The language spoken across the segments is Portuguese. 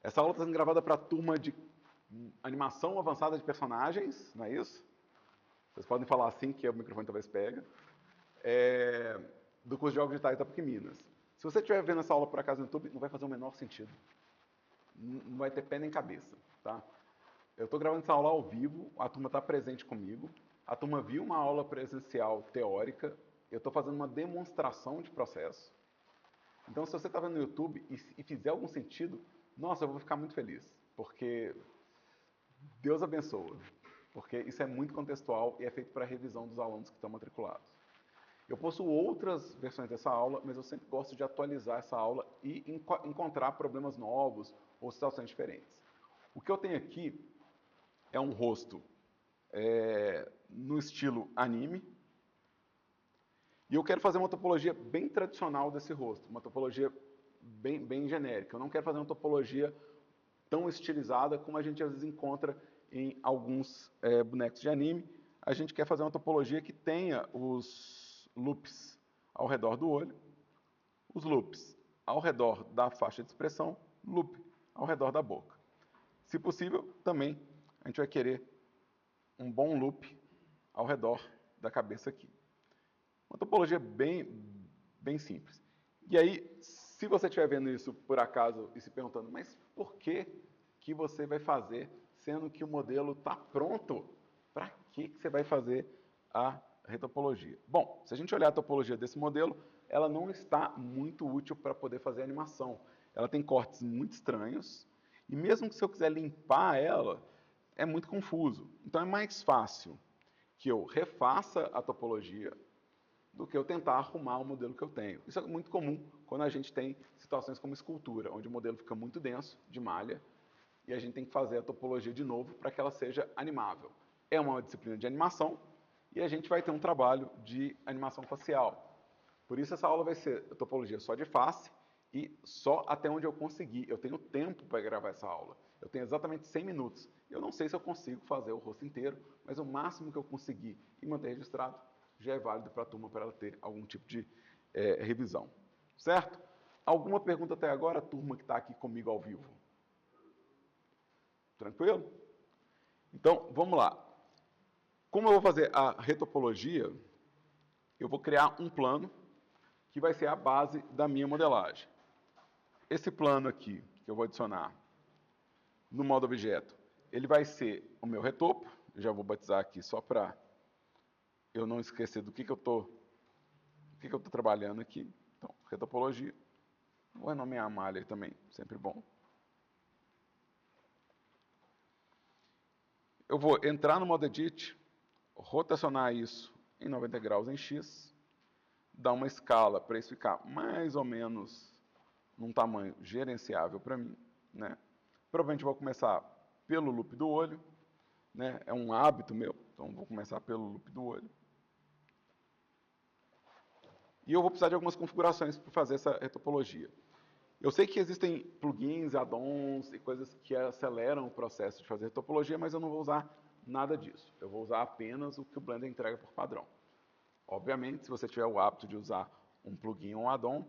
Essa aula está sendo gravada para a turma de animação avançada de personagens, não é isso? Vocês podem falar assim, que o microfone talvez pega. Do curso de Jogos Digitais da PUC Minas. Se você estiver vendo essa aula por acaso no YouTube, não vai fazer o menor sentido. Não vai ter pé nem cabeça, tá? Eu estou gravando essa aula ao vivo, a turma está presente comigo, a turma viu uma aula presencial teórica, eu estou fazendo uma demonstração de processo. Então, se você está vendo no YouTube e fizer algum sentido, nossa, eu vou ficar muito feliz, porque Deus abençoa, porque isso é muito contextual e é feito para a revisão dos alunos que estão matriculados. Eu possuo outras versões dessa aula, mas eu sempre gosto de atualizar essa aula e encontrar problemas novos ou situações diferentes. O que eu tenho aqui é um rosto no estilo anime, e eu quero fazer uma topologia bem tradicional desse rosto, uma topologia bem genérica. Eu não quero fazer uma topologia tão estilizada como a gente às vezes encontra em alguns bonecos de anime. A gente quer fazer uma topologia que tenha os loops ao redor do olho, os loops ao redor da faixa de expressão, loop ao redor da boca. Se possível, também a gente vai querer um bom loop ao redor da cabeça aqui. Uma topologia bem simples. E aí, se você estiver vendo isso por acaso e se perguntando, mas por que você vai fazer, sendo que o modelo está pronto? Para que você vai fazer a retopologia? Bom, se a gente olhar a topologia desse modelo, ela não está muito útil para poder fazer animação. Ela tem cortes muito estranhos, e mesmo que se eu quiser limpar ela, é muito confuso. Então é mais fácil que eu refaça a topologia do que eu tentar arrumar o modelo que eu tenho. Isso é muito comum quando a gente tem situações como escultura, onde o modelo fica muito denso, de malha, e a gente tem que fazer a topologia de novo para que ela seja animável. É uma disciplina de animação e a gente vai ter um trabalho de animação facial. Por isso essa aula vai ser topologia só de face e só até onde eu conseguir. Eu tenho tempo para gravar essa aula. Eu tenho exatamente 100 minutos. Eu não sei se eu consigo fazer o rosto inteiro, mas o máximo que eu conseguir e manter registrado já é válido para a turma para ela ter algum tipo de revisão. Certo? Alguma pergunta até agora, turma que está aqui comigo ao vivo? Tranquilo? Então, vamos lá. Como eu vou fazer a retopologia, eu vou criar um plano que vai ser a base da minha modelagem. Esse plano aqui, que eu vou adicionar no modo objeto, ele vai ser o meu retopo. Eu já vou batizar aqui só para eu não esquecer do que eu estou trabalhando aqui. Então, retopologia. Vou renomear a malha também, sempre bom. Eu vou entrar no modo edit, rotacionar isso em 90 graus em X, dar uma escala para isso ficar mais ou menos num tamanho gerenciável para mim, né? Provavelmente vou começar pelo loop do olho, né? É um hábito meu, então vou começar pelo loop do olho. E eu vou precisar de algumas configurações para fazer essa retopologia. Eu sei que existem plugins, add-ons e coisas que aceleram o processo de fazer retopologia, mas eu não vou usar nada disso. Eu vou usar apenas o que o Blender entrega por padrão. Obviamente, se você tiver o hábito de usar um plugin ou um add-on,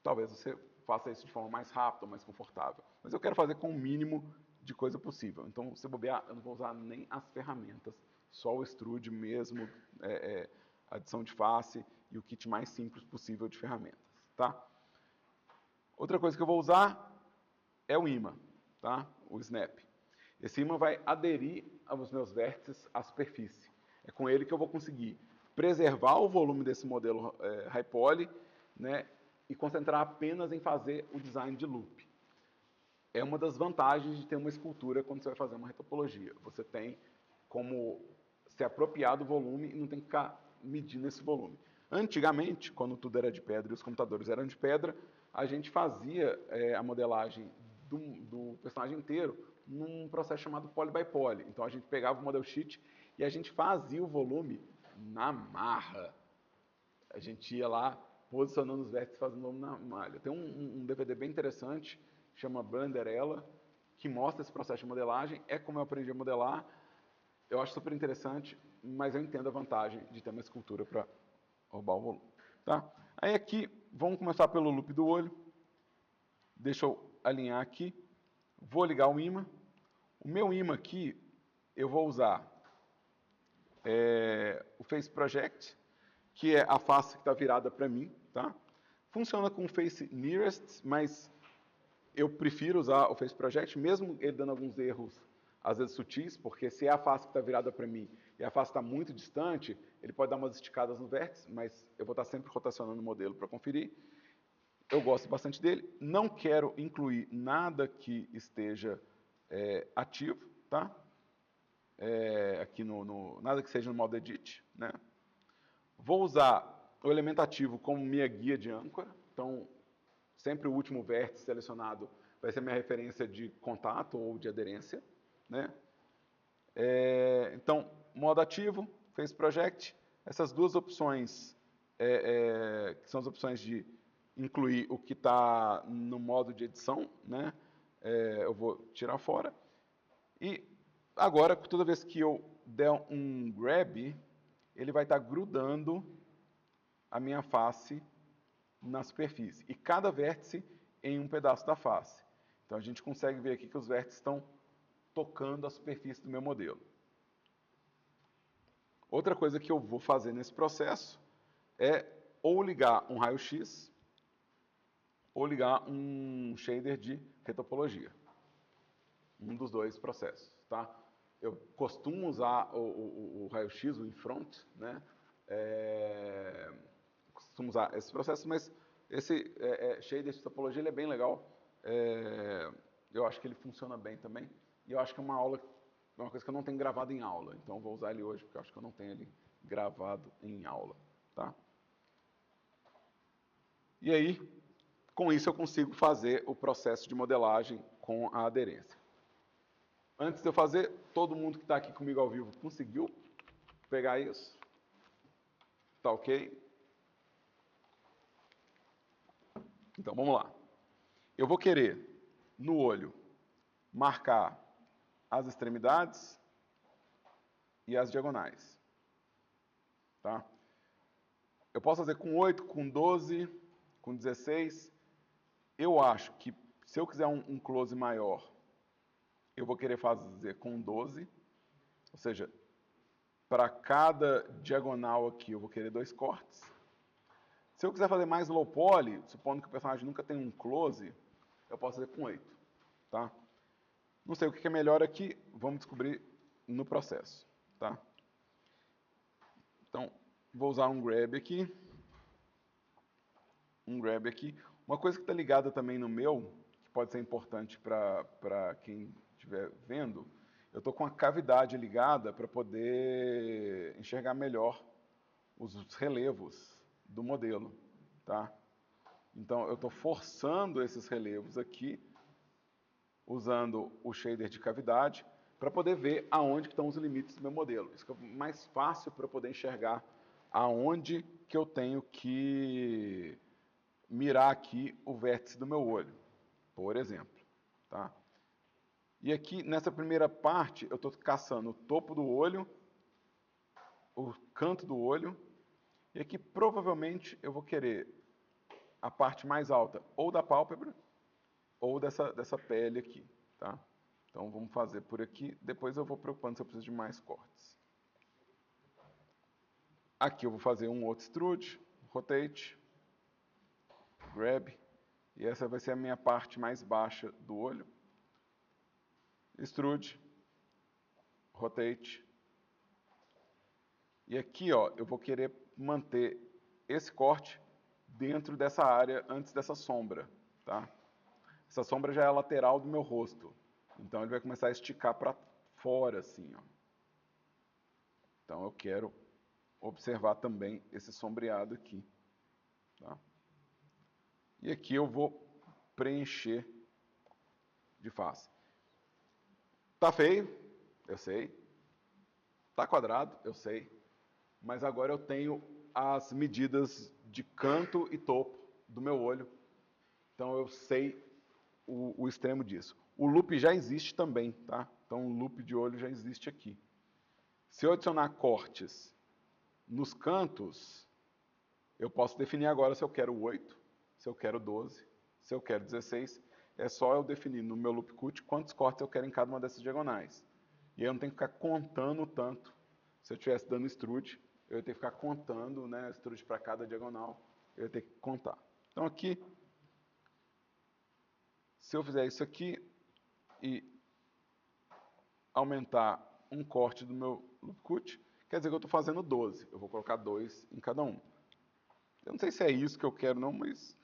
talvez você faça isso de forma mais rápida, mais confortável. Mas eu quero fazer com o mínimo de coisa possível. Então, se bobear, eu não vou usar nem as ferramentas, só o extrude mesmo, adição de face e o kit mais simples possível de ferramentas. Tá? Outra coisa que eu vou usar é o imã, tá? O snap. Esse imã vai aderir aos meus vértices à superfície. É com ele que eu vou conseguir preservar o volume desse modelo high poly, né, e concentrar apenas em fazer o design de loop. É uma das vantagens de ter uma escultura quando você vai fazer uma retopologia. Você tem como se apropriar do volume e não tem que ficar medindo esse volume. Antigamente, quando tudo era de pedra e os computadores eram de pedra, a gente fazia a modelagem do personagem inteiro num processo chamado poly by poly. Então a gente pegava o model sheet e a gente fazia o volume na marra. A gente ia lá posicionando os vértices, fazendo o volume na malha. Tem um DVD bem interessante, chama Blenderella, que mostra esse processo de modelagem. É como eu aprendi a modelar. Eu acho super interessante, mas eu entendo a vantagem de ter uma escultura para roubar o volume. Tá? Aí aqui, vamos começar pelo loop do olho. Deixa eu alinhar aqui. Vou ligar o ímã. O meu ímã aqui, eu vou usar o Face Project, que é a face que está virada para mim, tá? Funciona com o Face Nearest, mas eu prefiro usar o Face Project, mesmo ele dando alguns erros, às vezes sutis, porque se é a face que está virada para mim e a face está muito distante, ele pode dar umas esticadas no vértice, mas eu vou estar sempre rotacionando o modelo para conferir. Eu gosto bastante dele. Não quero incluir nada que esteja ativo, tá? Aqui nada que seja no modo edit, né? Vou usar o elemento ativo como minha guia de âncora. Então, sempre o último vértice selecionado vai ser minha referência de contato ou de aderência, né? Então, modo ativo, Face Project, essas duas opções, que são as opções de incluir o que está no modo de edição, né? Eu vou tirar fora. E agora, toda vez que eu der um grab, ele vai estar grudando a minha face na superfície. E cada vértice em um pedaço da face. Então a gente consegue ver aqui que os vértices estão tocando a superfície do meu modelo. Outra coisa que eu vou fazer nesse processo é ou ligar um raio-x ou ligar um shader de retopologia. Um dos dois processos, tá? Eu costumo usar o raio-x, o in-front, né? Costumo usar esse processo, mas esse shader de topologia ele é bem legal. Eu acho que ele funciona bem também. E eu acho que é uma coisa que eu não tenho gravado em aula. Então eu vou usar ele hoje, porque eu acho que eu não tenho ele gravado em aula, tá? E aí, com isso eu consigo fazer o processo de modelagem com a aderência. Antes de eu fazer, todo mundo que está aqui comigo ao vivo conseguiu pegar isso? Tá ok? Então, vamos lá. Eu vou querer, no olho, marcar as extremidades e as diagonais. Tá? Eu posso fazer com 8, com 12, com 16. Eu acho que, se eu quiser um close maior, eu vou querer fazer com 12. Ou seja, para cada diagonal aqui, eu vou querer 2 cortes. Se eu quiser fazer mais low poly, supondo que o personagem nunca tem um close, eu posso fazer com 8. Tá? Não sei o que é melhor aqui, vamos descobrir no processo. Tá? Então, vou usar um grab aqui. Uma coisa que está ligada também no meu, que pode ser importante para quem estiver vendo, eu estou com a cavidade ligada para poder enxergar melhor os relevos do modelo. Tá? Então, eu estou forçando esses relevos aqui, usando o shader de cavidade, para poder ver aonde estão os limites do meu modelo. Isso fica mais fácil para eu poder enxergar aonde que eu tenho que mirar aqui o vértice do meu olho, por exemplo. Tá? E aqui, nessa primeira parte, eu estou caçando o topo do olho, o canto do olho, e aqui provavelmente eu vou querer a parte mais alta ou da pálpebra ou dessa pele aqui. Tá? Então vamos fazer por aqui, depois eu vou preocupando se eu preciso de mais cortes. Aqui eu vou fazer um outro extrude, rotate, grab, e essa vai ser a minha parte mais baixa do olho. Extrude, rotate. E aqui, ó, eu vou querer manter esse corte dentro dessa área antes dessa sombra, tá? Essa sombra já é a lateral do meu rosto. Então ele vai começar a esticar para fora assim, ó. Então eu quero observar também esse sombreado aqui, tá? E aqui eu vou preencher de face. Tá feio, eu sei. Tá quadrado, eu sei. Mas agora eu tenho as medidas de canto e topo do meu olho. Então eu sei o extremo disso. O loop já existe também, tá? Então o loop de olho já existe aqui. Se eu adicionar cortes nos cantos, eu posso definir agora se eu quero 8, se eu quero 12, se eu quero 16. é só eu definir no meu loop cut quantos cortes eu quero em cada uma dessas diagonais. E aí eu não tenho que ficar contando tanto. Se eu estivesse dando extrude, eu ia ter que ficar contando, né, extrude para cada diagonal, eu ia ter que contar. Então aqui, se eu fizer isso aqui e aumentar um corte do meu loop cut, quer dizer que eu estou fazendo 12. Eu vou colocar 2 em cada um. Eu não sei se é isso que eu quero não, mas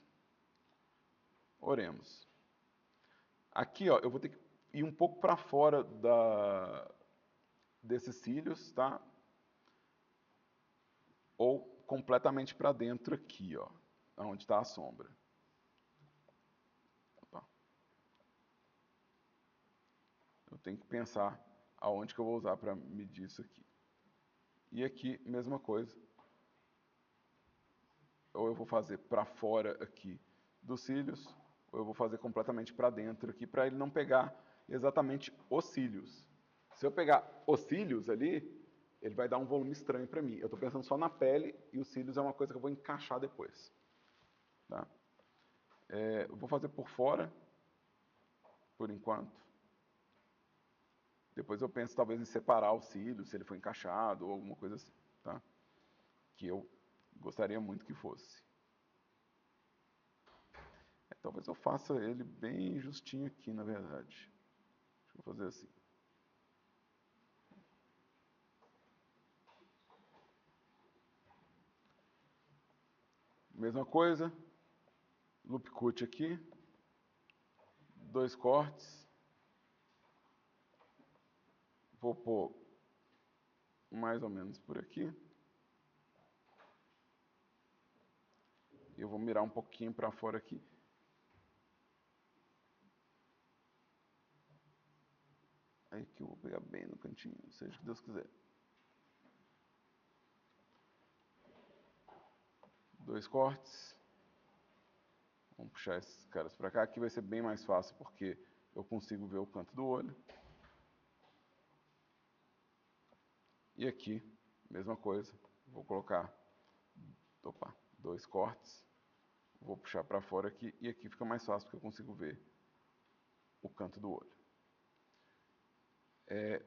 oremos. Aqui, ó, eu vou ter que ir um pouco para fora desses cílios, tá? Ou completamente para dentro aqui, ó, onde está a sombra. Opa. Eu tenho que pensar aonde que eu vou usar para medir isso aqui. E aqui, mesma coisa. Ou eu vou fazer para fora aqui dos cílios, ou eu vou fazer completamente para dentro aqui, para ele não pegar exatamente os cílios. Se eu pegar os cílios ali, ele vai dar um volume estranho para mim. Eu estou pensando só na pele e os cílios é uma coisa que eu vou encaixar depois. Tá? Eu vou fazer por fora, por enquanto. Depois eu penso talvez em separar o cílio, se ele for encaixado ou alguma coisa assim. Tá? Que eu gostaria muito que fosse. Talvez eu faça ele bem justinho aqui, na verdade. Deixa eu fazer assim. Mesma coisa. Loop cut aqui. 2 cortes. Vou pôr mais ou menos por aqui. E eu vou mirar um pouquinho para fora aqui. Aí que eu vou pegar bem no cantinho, seja o que Deus quiser. 2 cortes. Vamos puxar esses caras para cá. Aqui vai ser bem mais fácil, porque eu consigo ver o canto do olho. E aqui, mesma coisa. Vou colocar 2 cortes. Vou puxar para fora aqui. E aqui fica mais fácil, porque eu consigo ver o canto do olho.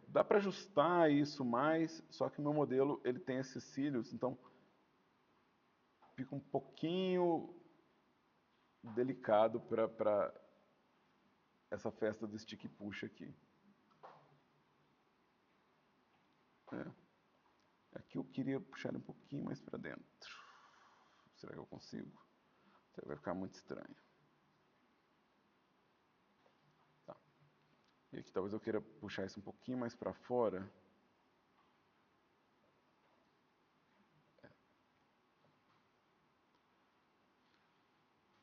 Dá para ajustar isso mais, só que o meu modelo ele tem esses cílios, então fica um pouquinho delicado para essa festa do stick push aqui. Aqui eu queria puxar ele um pouquinho mais para dentro. Será que eu consigo? Será que vai ficar muito estranho? Tá. E aqui talvez eu queira puxar isso um pouquinho mais para fora.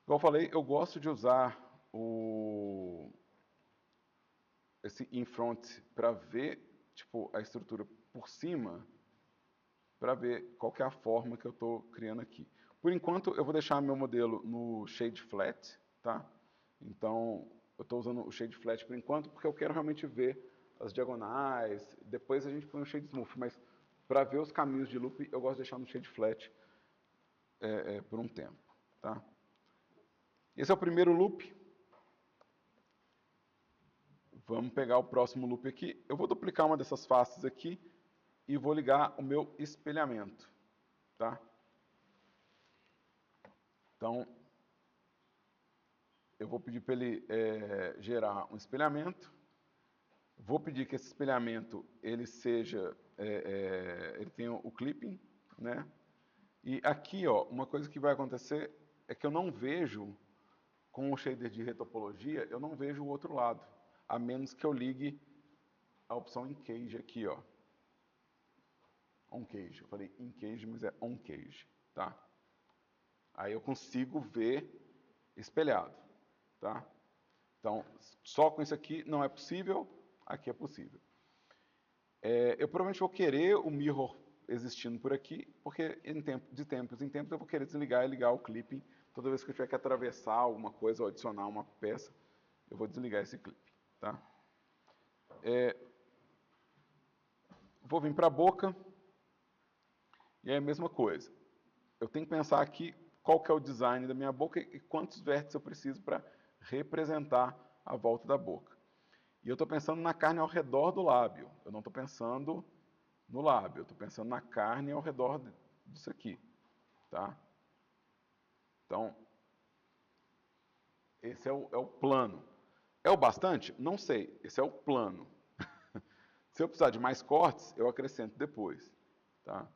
Igual eu falei, eu gosto de usar esse in front para ver tipo, a estrutura por cima, para ver qual que é a forma que eu estou criando aqui. Por enquanto, eu vou deixar meu modelo no shade flat, tá? Então, eu estou usando o shade flat por enquanto, porque eu quero realmente ver as diagonais. Depois a gente põe o shade smooth, mas para ver os caminhos de loop, eu gosto de deixar no shade flat por um tempo, tá? Esse é o primeiro loop. Vamos pegar o próximo loop aqui. Eu vou duplicar uma dessas faces aqui e vou ligar o meu espelhamento, tá? Então, eu vou pedir para ele gerar um espelhamento. Vou pedir que esse espelhamento ele seja, ele tenha o clipping, né? E aqui, ó, uma coisa que vai acontecer é que eu não vejo com o shader de retopologia, eu não vejo o outro lado, a menos que eu ligue a opção Encage aqui, ó. On-Cage, eu falei In-Cage, mas é On-Cage, tá? Aí eu consigo ver espelhado, tá? Então, só com isso aqui não é possível, aqui é possível. Eu provavelmente vou querer o mirror existindo por aqui, porque de tempos em tempos eu vou querer desligar e ligar o clipping. Toda vez que eu tiver que atravessar alguma coisa ou adicionar uma peça, eu vou desligar esse clipping, tá? Vou vir para a boca, e é a mesma coisa. Eu tenho que pensar aqui qual que é o design da minha boca e quantos vértices eu preciso para representar a volta da boca. E eu estou pensando na carne ao redor do lábio. Eu não estou pensando no lábio, eu estou pensando na carne ao redor disso aqui. Tá? Então, esse é o plano. É o bastante? Não sei. Esse é o plano. Se eu precisar de mais cortes, eu acrescento depois. Tá?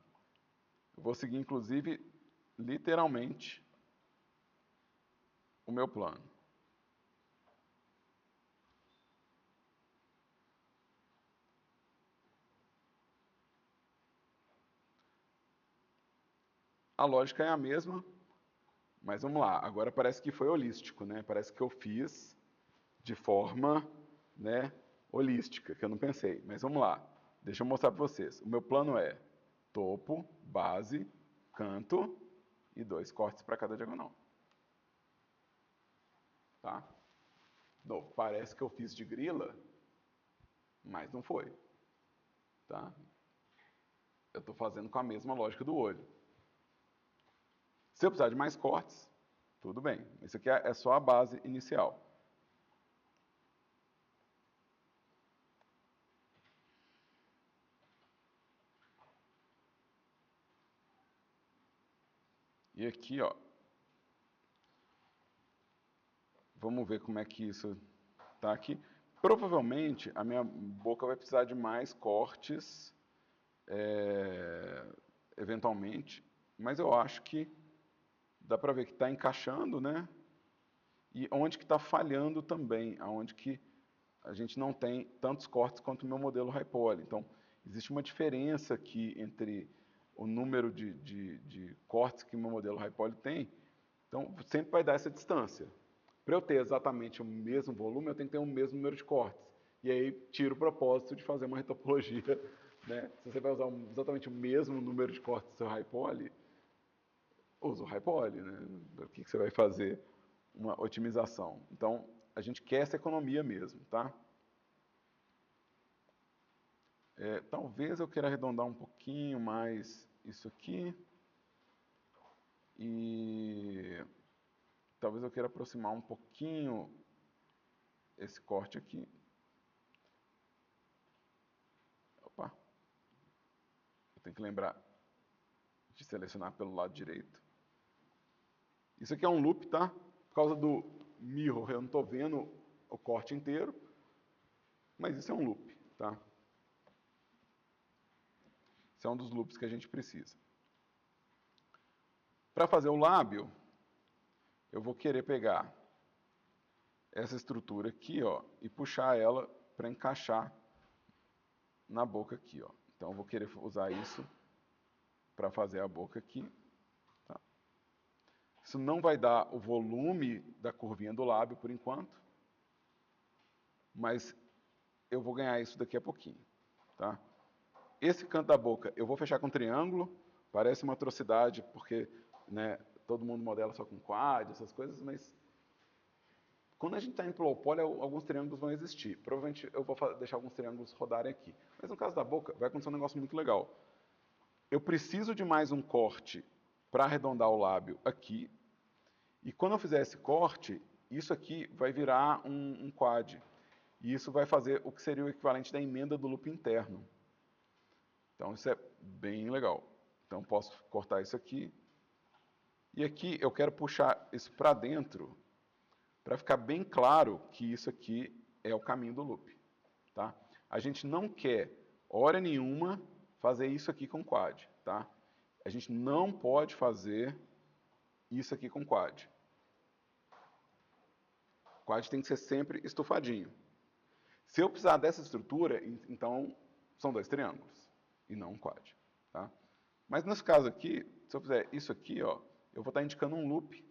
Eu vou seguir, inclusive, literalmente, o meu plano. A lógica é a mesma, mas vamos lá. Agora parece que foi holístico, né? Parece que eu fiz de forma, né, holística, que eu não pensei. Mas vamos lá. Deixa eu mostrar para vocês. O meu plano é topo, base, canto e 2 cortes para cada diagonal. Tá? Novo, parece que eu fiz de grila, mas não foi. Tá? Eu estou fazendo com a mesma lógica do olho. Se eu precisar de mais cortes, tudo bem. Isso aqui é só a base inicial. E aqui, ó, vamos ver como é que isso está aqui. Provavelmente a minha boca vai precisar de mais cortes, eventualmente, mas eu acho que dá para ver que está encaixando, né? E onde que está falhando também, aonde que a gente não tem tantos cortes quanto o meu modelo high poly. Então, existe uma diferença aqui entre o número de cortes que o meu modelo high poly tem. Então, sempre vai dar essa distância. Para eu ter exatamente o mesmo volume, eu tenho que ter o mesmo número de cortes. E aí, tira o propósito de fazer uma retopologia. Né? Se você vai usar exatamente o mesmo número de cortes do seu high poly, usa o high poly. Né? O que você vai fazer? Uma otimização. Então, a gente quer essa economia mesmo, tá? Talvez eu queira arredondar um pouquinho mais isso aqui. E talvez eu queira aproximar um pouquinho esse corte aqui. Opa. Eu tenho que lembrar de selecionar pelo lado direito. Isso aqui é um loop, tá? Por causa do mirror, eu não estou vendo o corte inteiro. Mas isso é um loop, tá? Esse é um dos loops que a gente precisa. Para fazer o lábio, eu vou querer pegar essa estrutura aqui, ó, e puxar ela para encaixar na boca aqui, ó. Então eu vou querer usar isso para fazer a boca aqui. Tá? Isso não vai dar o volume da curvinha do lábio por enquanto, mas eu vou ganhar isso daqui a pouquinho. Tá? Esse canto da boca eu vou fechar com triângulo, parece uma atrocidade porque, né, todo mundo modela só com quad, essas coisas, mas quando a gente está indo para o low poly, alguns triângulos vão existir. Provavelmente eu vou deixar alguns triângulos rodarem aqui. Mas no caso da boca, vai acontecer um negócio muito legal. Eu preciso de mais um corte para arredondar o lábio aqui. E quando eu fizer esse corte, isso aqui vai virar um quad. E isso vai fazer o que seria o equivalente da emenda do loop interno. Então isso é bem legal. Então posso cortar isso aqui. E aqui eu quero puxar isso para dentro, para ficar bem claro que isso aqui é o caminho do loop. Tá? A gente não quer, hora nenhuma, fazer isso aqui com quad. Tá? A gente não pode fazer isso aqui com quad. Quad tem que ser sempre estufadinho. Se eu precisar dessa estrutura, então são 2 triângulos, e não um quad. Tá? Mas nesse caso aqui, se eu fizer isso aqui, ó, eu vou estar indicando um loop.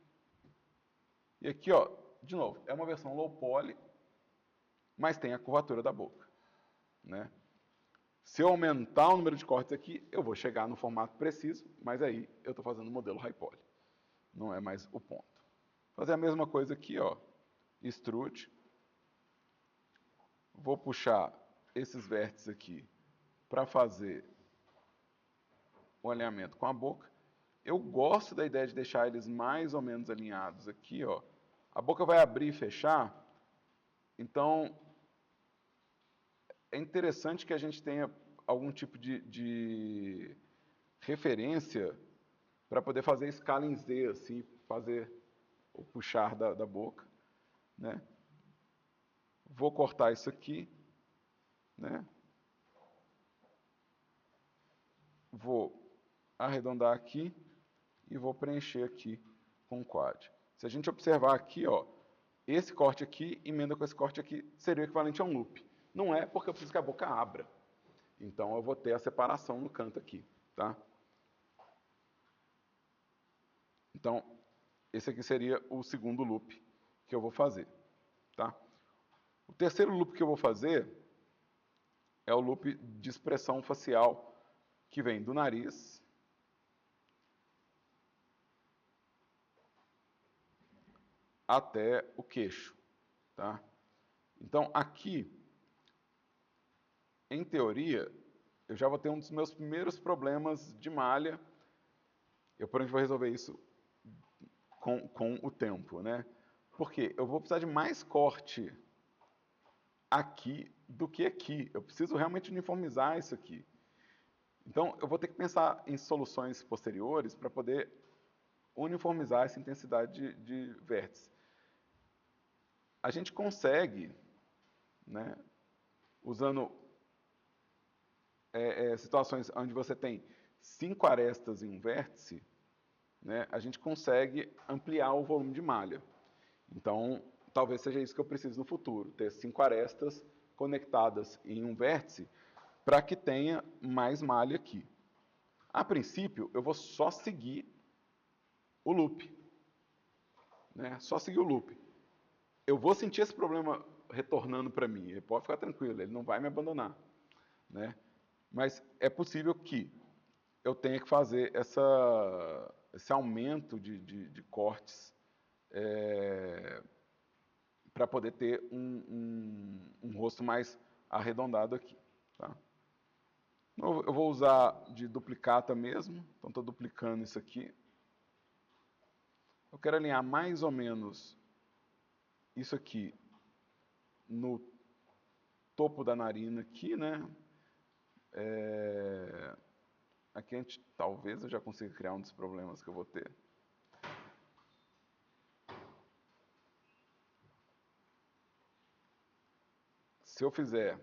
E aqui, ó, de novo, é uma versão low poly, mas tem a curvatura da boca. Né? Se eu aumentar o número de cortes aqui, eu vou chegar no formato preciso, mas aí eu estou fazendo o modelo high poly. Não é mais o ponto. Fazer a mesma coisa aqui, ó, extrude. Vou puxar esses vértices aqui para fazer o alinhamento com a boca. Eu gosto da ideia de deixar eles mais ou menos alinhados aqui, ó, A boca vai abrir e fechar, então é interessante que a gente tenha algum tipo de referência para poder fazer escala em Z, assim, fazer o puxar da boca, né? Vou cortar isso aqui, né? Vou arredondar aqui e vou preencher aqui com quad. Se a gente observar aqui, ó, esse corte aqui emenda com esse corte aqui seria o equivalente a um loop. Não é porque eu preciso que a boca abra. Então eu vou ter a separação no canto aqui, tá? Então, esse aqui seria o segundo loop que eu vou fazer, tá? O terceiro loop que eu vou fazer é o loop de expressão facial, que vem do nariz até o queixo, tá? Então, aqui, em teoria, eu já vou ter um dos meus primeiros problemas de malha. Eu, porém, vou resolver isso com o tempo, né? Porque eu vou precisar de mais corte aqui do que aqui. Eu preciso realmente uniformizar isso aqui. Então, eu vou ter que pensar em soluções posteriores para poder uniformizar essa intensidade de vértice. A gente consegue, né, usando situações onde você tem 5 arestas em um vértice, né, a gente consegue ampliar o volume de malha. Então, talvez seja isso que eu preciso no futuro, ter 5 arestas conectadas em um vértice para que tenha mais malha aqui. A princípio, eu vou só seguir o loop, né? Só seguir o loop. Eu vou sentir esse problema retornando para mim, ele pode ficar tranquilo, ele não vai me abandonar, né? Mas é possível que eu tenha que fazer esse aumento de cortes para poder ter um rosto mais arredondado aqui, tá? Eu vou usar de duplicata mesmo, então estou duplicando isso aqui. Eu quero alinhar mais ou menos isso aqui no topo da narina aqui, né? Aqui a gente, talvez eu já consiga criar um dos problemas que eu vou ter. Se eu fizer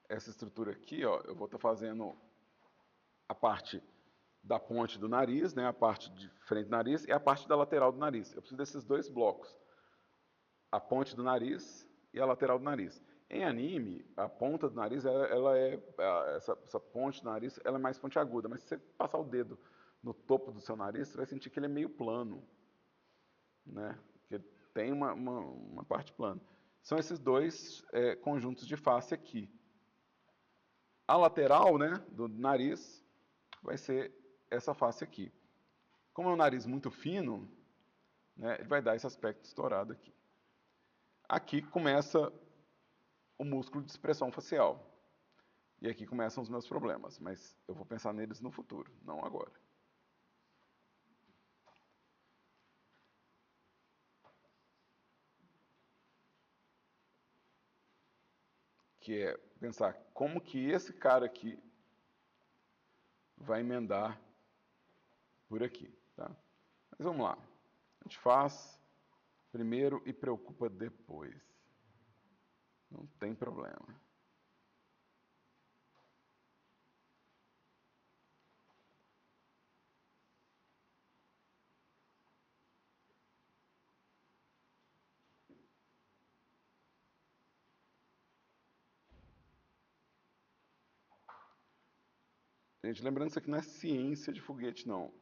essa estrutura aqui, ó, eu vou estar fazendo a parte da ponte do nariz, né, a parte de frente do nariz e a parte da lateral do nariz. Eu preciso desses dois blocos, a ponte do nariz e a lateral do nariz. Em anime, a ponta do nariz, essa ponte do nariz, ela é mais pontiaguda, mas se você passar o dedo no topo do seu nariz, você vai sentir que ele é meio plano, né? Que ele tem uma parte plana. São esses dois conjuntos de face aqui. A lateral, né, do nariz vai ser essa face aqui. Como é um nariz muito fino, né, ele vai dar esse aspecto estourado aqui. Aqui começa o músculo de expressão facial. E aqui começam os meus problemas, mas eu vou pensar neles no futuro, não agora. Que é pensar como que esse cara aqui vai emendar por aqui, tá? Mas vamos lá. A gente faz primeiro e preocupa depois. Não tem problema. Gente, lembrando que isso aqui não é ciência de foguete, não.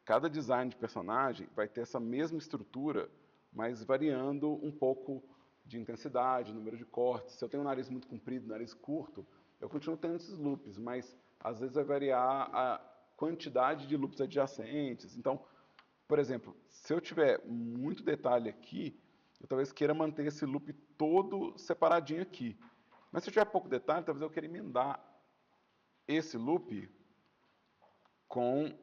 Cada design de personagem vai ter essa mesma estrutura, mas variando um pouco de intensidade, número de cortes. Se eu tenho um nariz muito comprido, nariz curto, eu continuo tendo esses loops, mas às vezes vai variar a quantidade de loops adjacentes. Então, por exemplo, se eu tiver muito detalhe aqui, eu talvez queira manter esse loop todo separadinho aqui. Mas se eu tiver pouco detalhe, talvez eu queira emendar esse loop com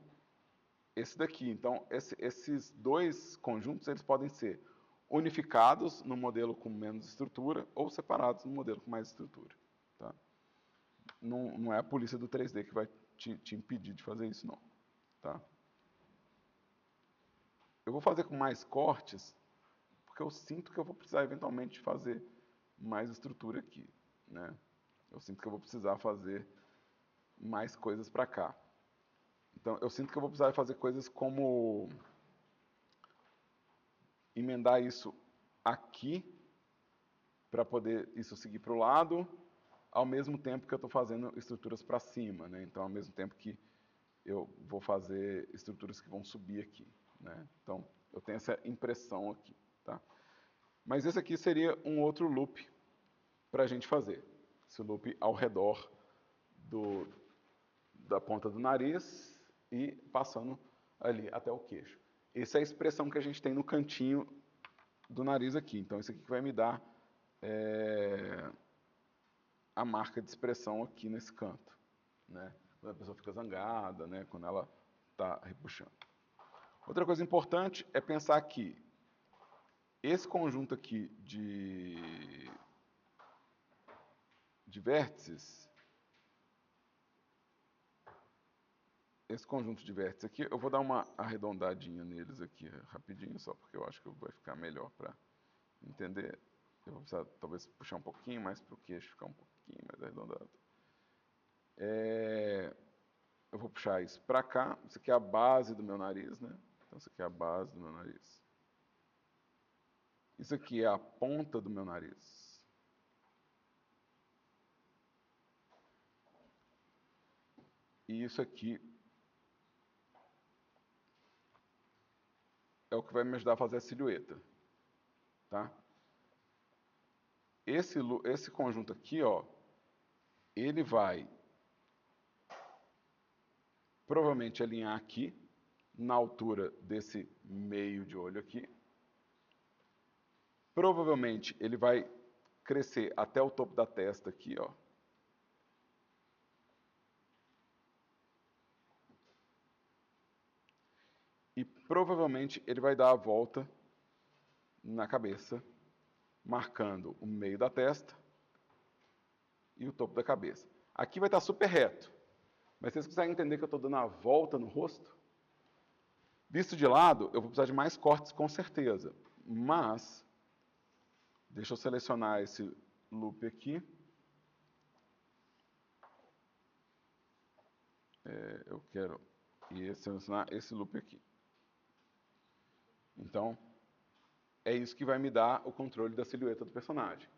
esse daqui. Então, esses dois conjuntos, eles podem ser unificados no modelo com menos estrutura ou separados no modelo com mais estrutura. Tá? Não é a polícia do 3D que vai te impedir de fazer isso, não. Tá? Eu vou fazer com mais cortes, porque eu sinto que eu vou precisar eventualmente fazer mais estrutura aqui. Né? Eu sinto que eu vou precisar fazer mais coisas para cá. Então, eu sinto que eu vou precisar fazer coisas como emendar isso aqui, para poder isso seguir para o lado, ao mesmo tempo que eu estou fazendo estruturas para cima. Né? Então, ao mesmo tempo que eu vou fazer estruturas que vão subir aqui. Né? Então, eu tenho essa impressão aqui. Tá? Mas esse aqui seria um outro loop para a gente fazer. Esse loop ao redor da ponta do nariz e passando ali até o queixo. Essa é a expressão que a gente tem no cantinho do nariz aqui. Então, isso aqui que vai me dar a marca de expressão aqui nesse canto. Né? Quando a pessoa fica zangada, né? Quando ela está repuxando. Outra coisa importante é pensar que esse conjunto aqui de vértices, esse conjunto de vértices aqui, eu vou dar uma arredondadinha neles aqui rapidinho, só porque eu acho que vai ficar melhor para entender. Eu vou precisar talvez puxar um pouquinho mais para o queixo ficar um pouquinho mais arredondado. Eu vou puxar isso para cá. Isso aqui é a base do meu nariz, né? Então, isso aqui é a base do meu nariz. Isso aqui é a ponta do meu nariz. E isso aqui é o que vai me ajudar a fazer a silhueta. Tá? Esse conjunto aqui, ó, ele vai provavelmente alinhar aqui, na altura desse meio de olho aqui. Provavelmente ele vai crescer até o topo da testa aqui, ó. E provavelmente ele vai dar a volta na cabeça, marcando o meio da testa e o topo da cabeça. Aqui vai estar super reto, mas vocês conseguem entender que eu estou dando a volta no rosto? Visto de lado, eu vou precisar de mais cortes com certeza, mas deixa eu selecionar esse loop aqui. Eu quero selecionar esse loop aqui. Então, é isso que vai me dar o controle da silhueta do personagem.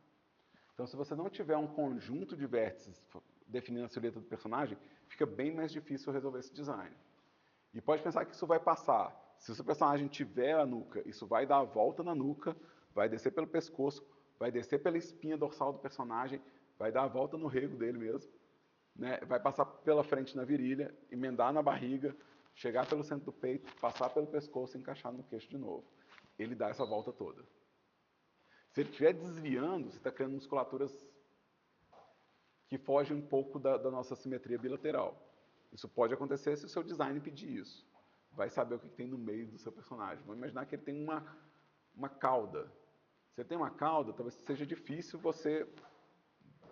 Então, se você não tiver um conjunto de vértices definindo a silhueta do personagem, fica bem mais difícil resolver esse design. E pode pensar que isso vai passar. Se o seu personagem tiver a nuca, isso vai dar a volta na nuca, vai descer pelo pescoço, vai descer pela espinha dorsal do personagem, vai dar a volta no rego dele mesmo, né? Vai passar pela frente na virilha, emendar na barriga, chegar pelo centro do peito, passar pelo pescoço e encaixar no queixo de novo. Ele dá essa volta toda. Se ele estiver desviando, você está criando musculaturas que fogem um pouco da nossa simetria bilateral. Isso pode acontecer se o seu design pedir isso. Vai saber o que tem no meio do seu personagem. Vamos imaginar que ele tem uma cauda. Se ele tem uma cauda, talvez seja difícil você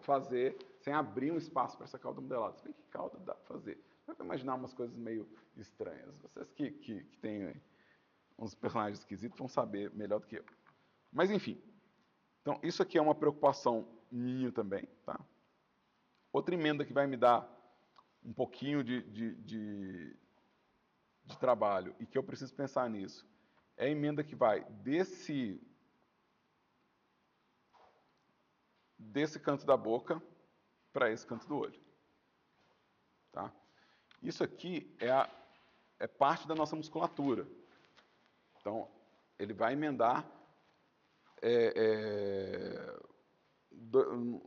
fazer sem abrir um espaço para essa cauda modelada. Se bem que cauda dá para fazer. Vai imaginar umas coisas meio estranhas. Vocês que têm uns personagens esquisitos vão saber melhor do que eu. Mas enfim. Então, isso aqui é uma preocupação minha também. Tá? Outra emenda que vai me dar um pouquinho de trabalho e que eu preciso pensar nisso é a emenda que vai desse canto da boca para esse canto do olho. Tá? Isso aqui é parte da nossa musculatura. Então, ele vai emendar é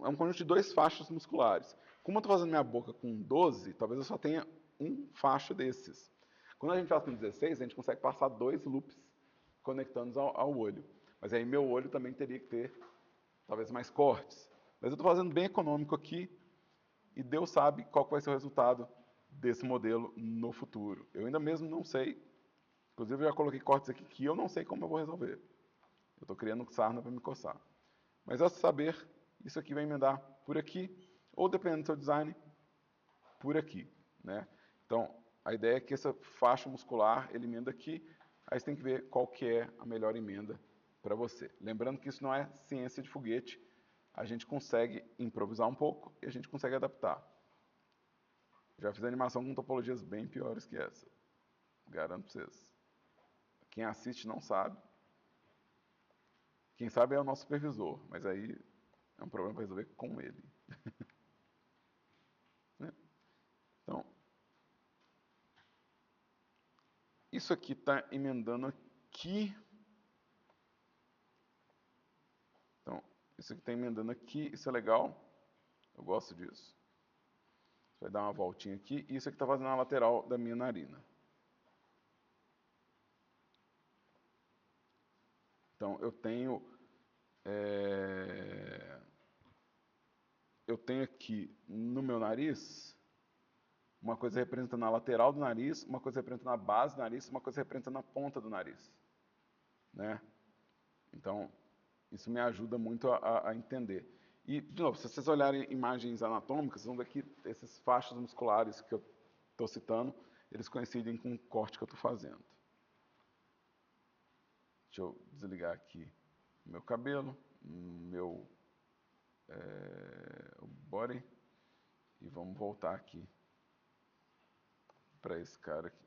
um conjunto de 2 fachos musculares. Como eu estou fazendo minha boca com 12, talvez eu só tenha um facho desses. Quando a gente faz com 16, a gente consegue passar 2 loops conectando ao olho. Mas aí meu olho também teria que ter, talvez, mais cortes. Mas eu estou fazendo bem econômico aqui, e Deus sabe qual vai ser o resultado desse modelo no futuro. Eu ainda mesmo não sei Inclusive, eu já coloquei cortes aqui que eu não sei como eu vou resolver. Eu estou criando sarna para me coçar. Mas ao saber, isso aqui vai emendar por aqui, ou dependendo do seu design, por aqui, né? Então, a ideia é que essa faixa muscular, ele emenda aqui, aí você tem que ver qual que é a melhor emenda para você. Lembrando que isso não é ciência de foguete, a gente consegue improvisar um pouco e a gente consegue adaptar. Já fiz animação com topologias bem piores que essa, garanto para vocês. Quem assiste não sabe. Quem sabe é o nosso supervisor, mas aí é um problema para resolver com ele. Né? Então, isso aqui está emendando aqui. Então, isso aqui está emendando aqui, isso é legal. Eu gosto disso. Vai dar uma voltinha aqui. E isso aqui está fazendo a lateral da minha narina. Então, eu tenho aqui no meu nariz uma coisa representando a lateral do nariz, uma coisa representando a base do nariz, uma coisa representando a ponta do nariz. Né? Então, isso me ajuda muito a entender. E, de novo, se vocês olharem imagens anatômicas, vocês vão ver que esses faixas musculares que eu estou citando, eles coincidem com o corte que eu estou fazendo. Deixa eu desligar aqui o meu cabelo, meu o body, e vamos voltar aqui para esse cara aqui.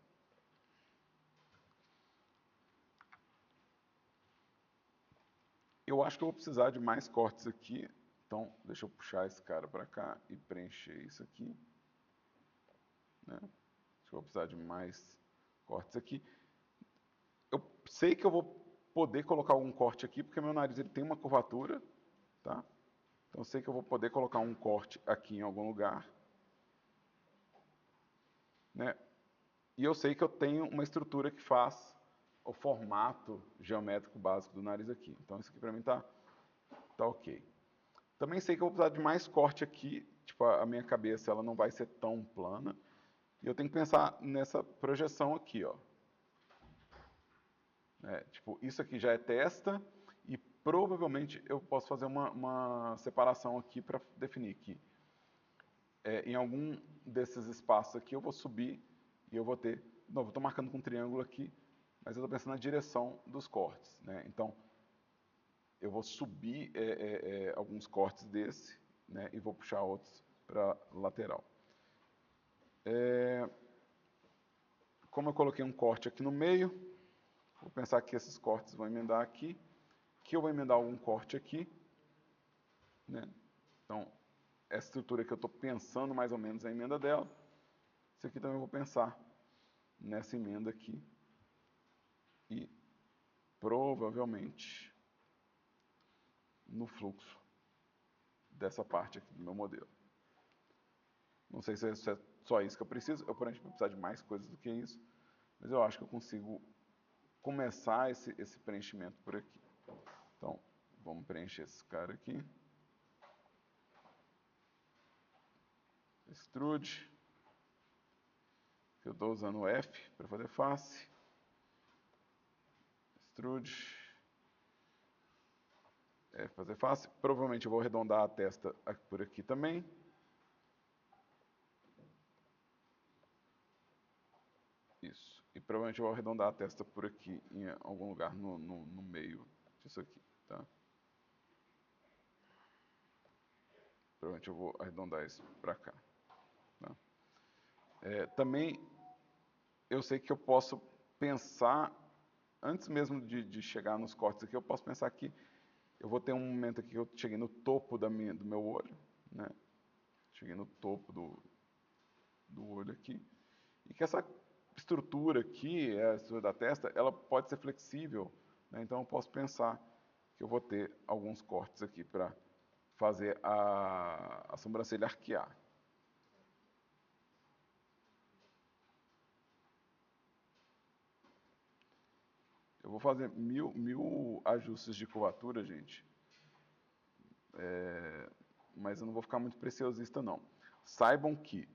Eu acho que eu vou precisar de mais cortes aqui, então deixa eu puxar esse cara para cá e preencher isso aqui. Né? Acho que eu vou precisar de mais cortes aqui. Eu sei que eu vou poder colocar algum corte aqui, porque meu nariz ele tem uma curvatura, tá? Então eu sei que eu vou poder colocar um corte aqui em algum lugar. Né? E eu sei que eu tenho uma estrutura que faz o formato geométrico básico do nariz aqui. Então isso aqui para mim tá ok. Também sei que eu vou precisar de mais corte aqui, tipo a minha cabeça ela não vai ser tão plana. E eu tenho que pensar nessa projeção aqui, ó. Tipo, isso aqui já é testa e provavelmente eu posso fazer uma separação aqui para definir que em algum desses espaços aqui eu vou subir e eu vou ter... Não, eu estou marcando com um triângulo aqui, mas eu estou pensando na direção dos cortes. Né? Então, eu vou subir alguns cortes desse, né? E vou puxar outros para lateral. Como eu coloquei um corte aqui no meio, vou pensar que esses cortes vão emendar aqui, que eu vou emendar algum corte aqui. Né? Então, essa estrutura que eu estou pensando mais ou menos é a emenda dela. Isso aqui também eu vou pensar nessa emenda aqui. E provavelmente no fluxo dessa parte aqui do meu modelo. Não sei se é só isso que eu preciso, eu provavelmente vou precisar de mais coisas do que isso, mas eu acho que eu consigo começar esse preenchimento por aqui. Então, vamos preencher esse cara aqui. Extrude. Eu estou usando o F para fazer face. Extrude. F fazer face. Provavelmente eu vou arredondar a testa por aqui também. Isso. E provavelmente eu vou arredondar a testa por aqui, em algum lugar no meio disso aqui, tá? Provavelmente eu vou arredondar isso para cá. Tá? Também eu sei que eu posso pensar, antes mesmo de chegar nos cortes aqui, eu posso pensar que eu vou ter um momento aqui que eu cheguei no topo do meu olho, né? Cheguei no topo do olho aqui, e que essa estrutura aqui, a estrutura da testa, ela pode ser flexível, né? Então eu posso pensar que eu vou ter alguns cortes aqui para fazer a sobrancelha arquear. Eu vou fazer mil ajustes de curvatura, gente. Mas eu não vou ficar muito preciosista, não. Saibam que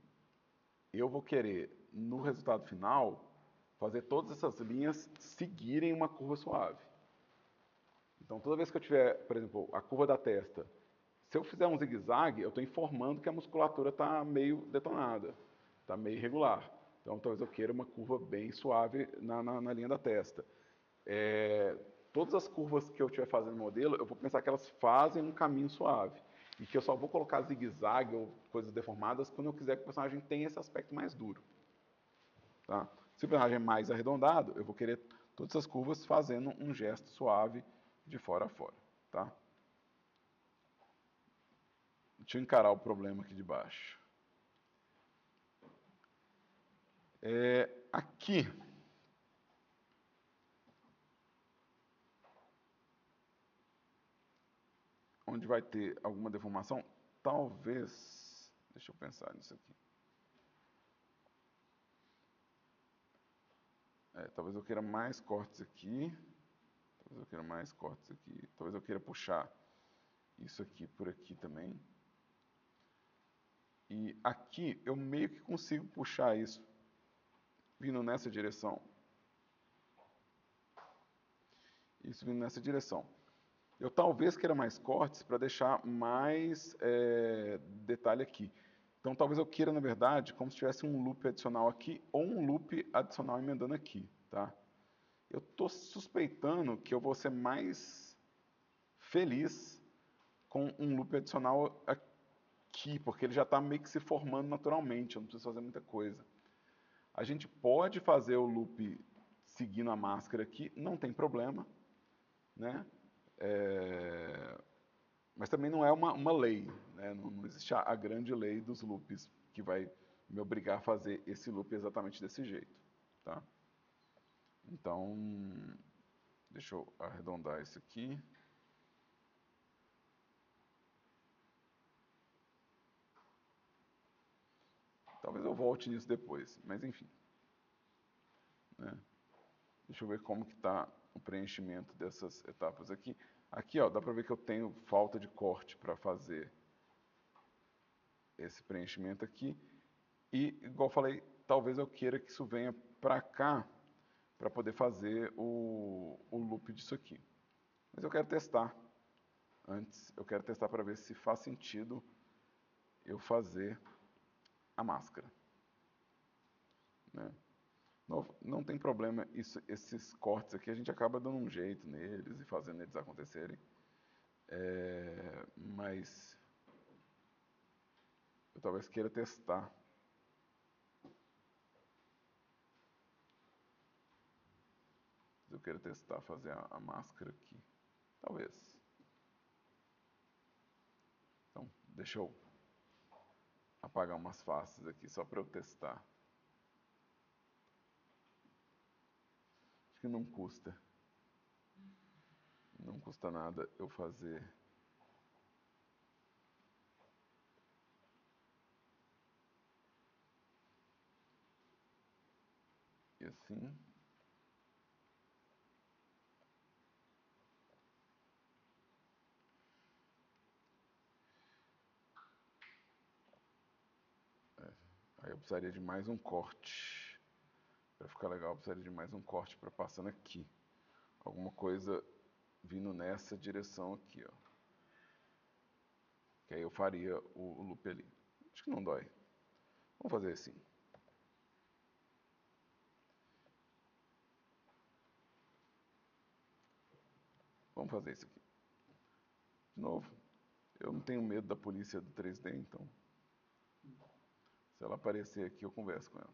eu vou querer, no resultado final, fazer todas essas linhas seguirem uma curva suave. Então, toda vez que eu tiver, por exemplo, a curva da testa, se eu fizer um zigue-zague, eu estou informando que a musculatura está meio detonada, está meio irregular. Então, talvez eu queira uma curva bem suave na linha da testa. Todas as curvas que eu estiver fazendo no modelo, eu vou pensar que elas fazem um caminho suave. E que eu só vou colocar zigue-zague ou coisas deformadas quando eu quiser que o personagem tenha esse aspecto mais duro. Tá? Se o personagem é mais arredondado, eu vou querer todas as curvas fazendo um gesto suave de fora a fora. Tá? Deixa eu encarar o problema aqui de baixo. Aqui, onde vai ter alguma deformação, talvez... Deixa eu pensar nisso aqui. Talvez eu queira mais cortes aqui. Talvez eu queira mais cortes aqui. Talvez eu queira puxar isso aqui por aqui também. E aqui eu meio que consigo puxar isso vindo nessa direção. Isso vindo nessa direção. Eu talvez queira mais cortes para deixar mais detalhe aqui. Então talvez eu queira, na verdade, como se tivesse um loop adicional aqui ou um loop adicional emendando aqui, tá? Eu estou suspeitando que eu vou ser mais feliz com um loop adicional aqui, porque ele já está meio que se formando naturalmente, eu não preciso fazer muita coisa. A gente pode fazer o loop seguindo a máscara aqui, não tem problema, né? Mas também não é uma lei, né? Não existe a grande lei dos loops que vai me obrigar a fazer esse loop exatamente desse jeito, tá? Então, deixa eu arredondar isso aqui. Talvez eu volte nisso depois, mas enfim. Né? Deixa eu ver como que está o preenchimento dessas etapas aqui. Aqui, ó, dá para ver que eu tenho falta de corte para fazer esse preenchimento aqui. E, igual eu falei, talvez eu queira que isso venha para cá para poder fazer o loop disso aqui. Mas eu quero testar antes. Eu quero testar para ver se faz sentido eu fazer a máscara. Né? Não tem problema, esses cortes aqui a gente acaba dando um jeito neles e fazendo eles acontecerem. Mas eu talvez queira testar. Eu quero testar fazer a máscara aqui. Talvez. Então, deixa eu apagar umas faces aqui só para eu testar. Acho que não custa. Não custa nada eu fazer. E assim. Aí eu precisaria de mais um corte. Para ficar legal, eu precisaria de mais um corte para passando aqui. Alguma coisa vindo nessa direção aqui, ó. Que aí eu faria o loop ali. Acho que não dói. Vamos fazer assim. Vamos fazer isso aqui. De novo, eu não tenho medo da polícia do 3D, então. Se ela aparecer aqui, eu converso com ela.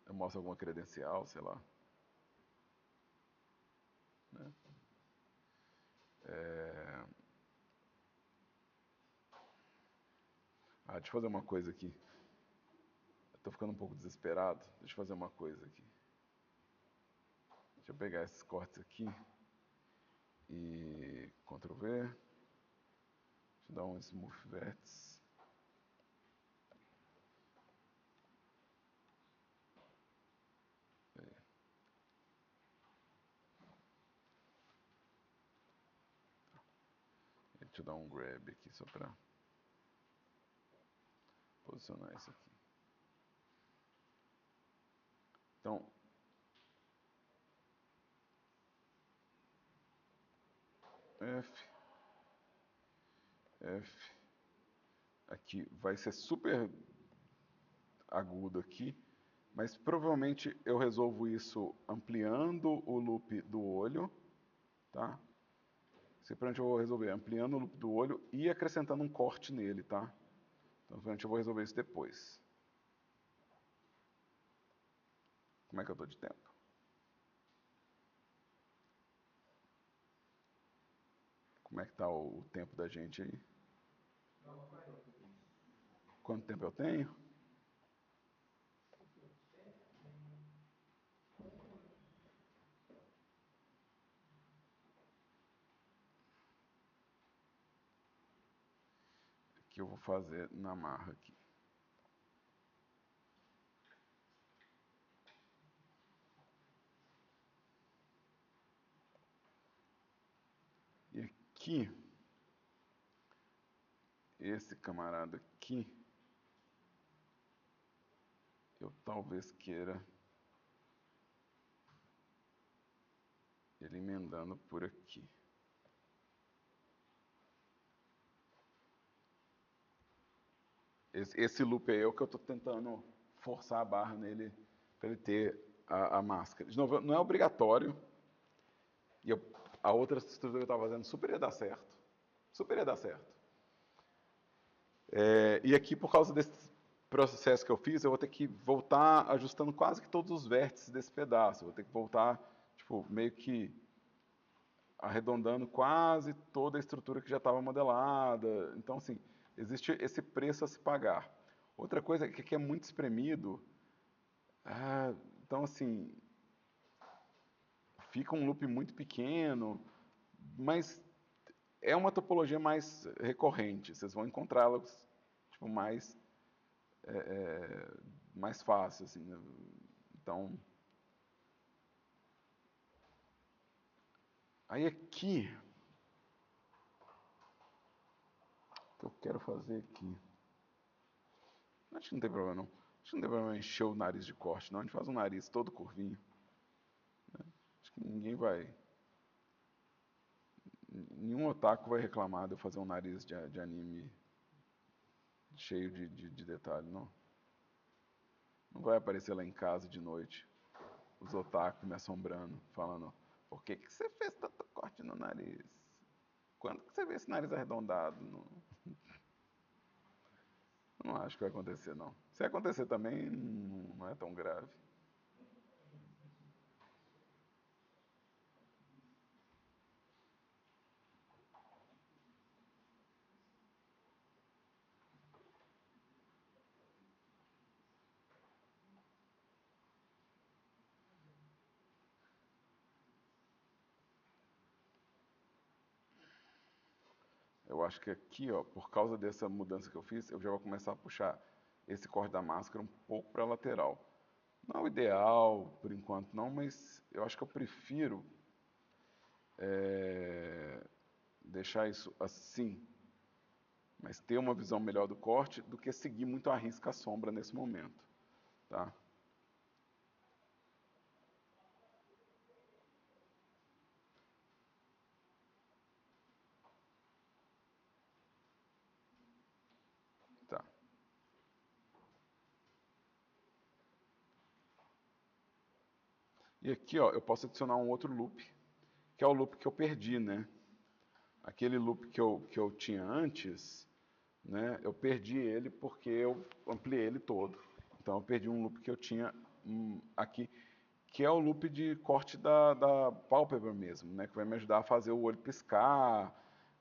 Eu mostro alguma credencial, sei lá. Né? Deixa eu fazer uma coisa aqui. Eu tô ficando um pouco desesperado. Deixa eu fazer uma coisa aqui. Deixa eu pegar esses cortes aqui. E Ctrl V. Deixa eu dar um Smooth Vertex. Deixa eu dar um grab aqui só para posicionar isso aqui. Então, F, F, aqui vai ser super agudo aqui, mas provavelmente eu resolvo isso ampliando o loop do olho, tá? Simplesmente eu vou resolver ampliando o loop do olho e acrescentando um corte nele, tá? Então, simplesmente eu vou resolver isso depois. Como é que eu tô de tempo? Como é que tá o tempo da gente aí? Quanto tempo eu tenho? Que eu vou fazer na marra aqui. E aqui, esse camarada aqui, eu talvez queira ele emendando por aqui. Esse loop aí é o que eu estou tentando forçar a barra nele para ele ter a máscara. De novo, não é obrigatório. E a outra estrutura que eu estava fazendo super ia dar certo. Super ia dar certo. E aqui, por causa desse processo que eu fiz, eu vou ter que voltar ajustando quase que todos os vértices desse pedaço. Eu vou ter que voltar, tipo, meio que arredondando quase toda a estrutura que já estava modelada. Então, assim, existe esse preço a se pagar. Outra coisa é que aqui é muito espremido. Então, assim, fica um loop muito pequeno, mas é uma topologia mais recorrente. Vocês vão encontrá-las tipo, mais fácil. Assim, né? Então, aí aqui, o que eu quero fazer aqui? Acho que não tem problema não. Acho que não tem problema encher o nariz de corte, não. A gente faz um nariz todo curvinho. Acho que ninguém vai. Nenhum otaku vai reclamar de eu fazer um nariz de anime cheio de detalhe, não. Não vai aparecer lá em casa de noite os otaku me assombrando, falando: por que, que você fez tanto corte no nariz? Quando que você vê esse nariz arredondado? Não, não acho que vai acontecer, não. Se acontecer também, não é tão grave. Eu acho que aqui, ó, por causa dessa mudança que eu fiz, eu já vou começar a puxar esse corte da máscara um pouco para a lateral. Não é o ideal, por enquanto não, mas eu acho que eu prefiro deixar isso assim, mas ter uma visão melhor do corte do que seguir muito à risca a sombra nesse momento, tá? Tá. E aqui, ó, eu posso adicionar um outro loop, que é o loop que eu perdi, né? Aquele loop que eu tinha antes, né? Eu perdi ele porque eu ampliei ele todo. Então eu perdi um loop que eu tinha aqui, que é o loop de corte da pálpebra mesmo, né? Que vai me ajudar a fazer o olho piscar,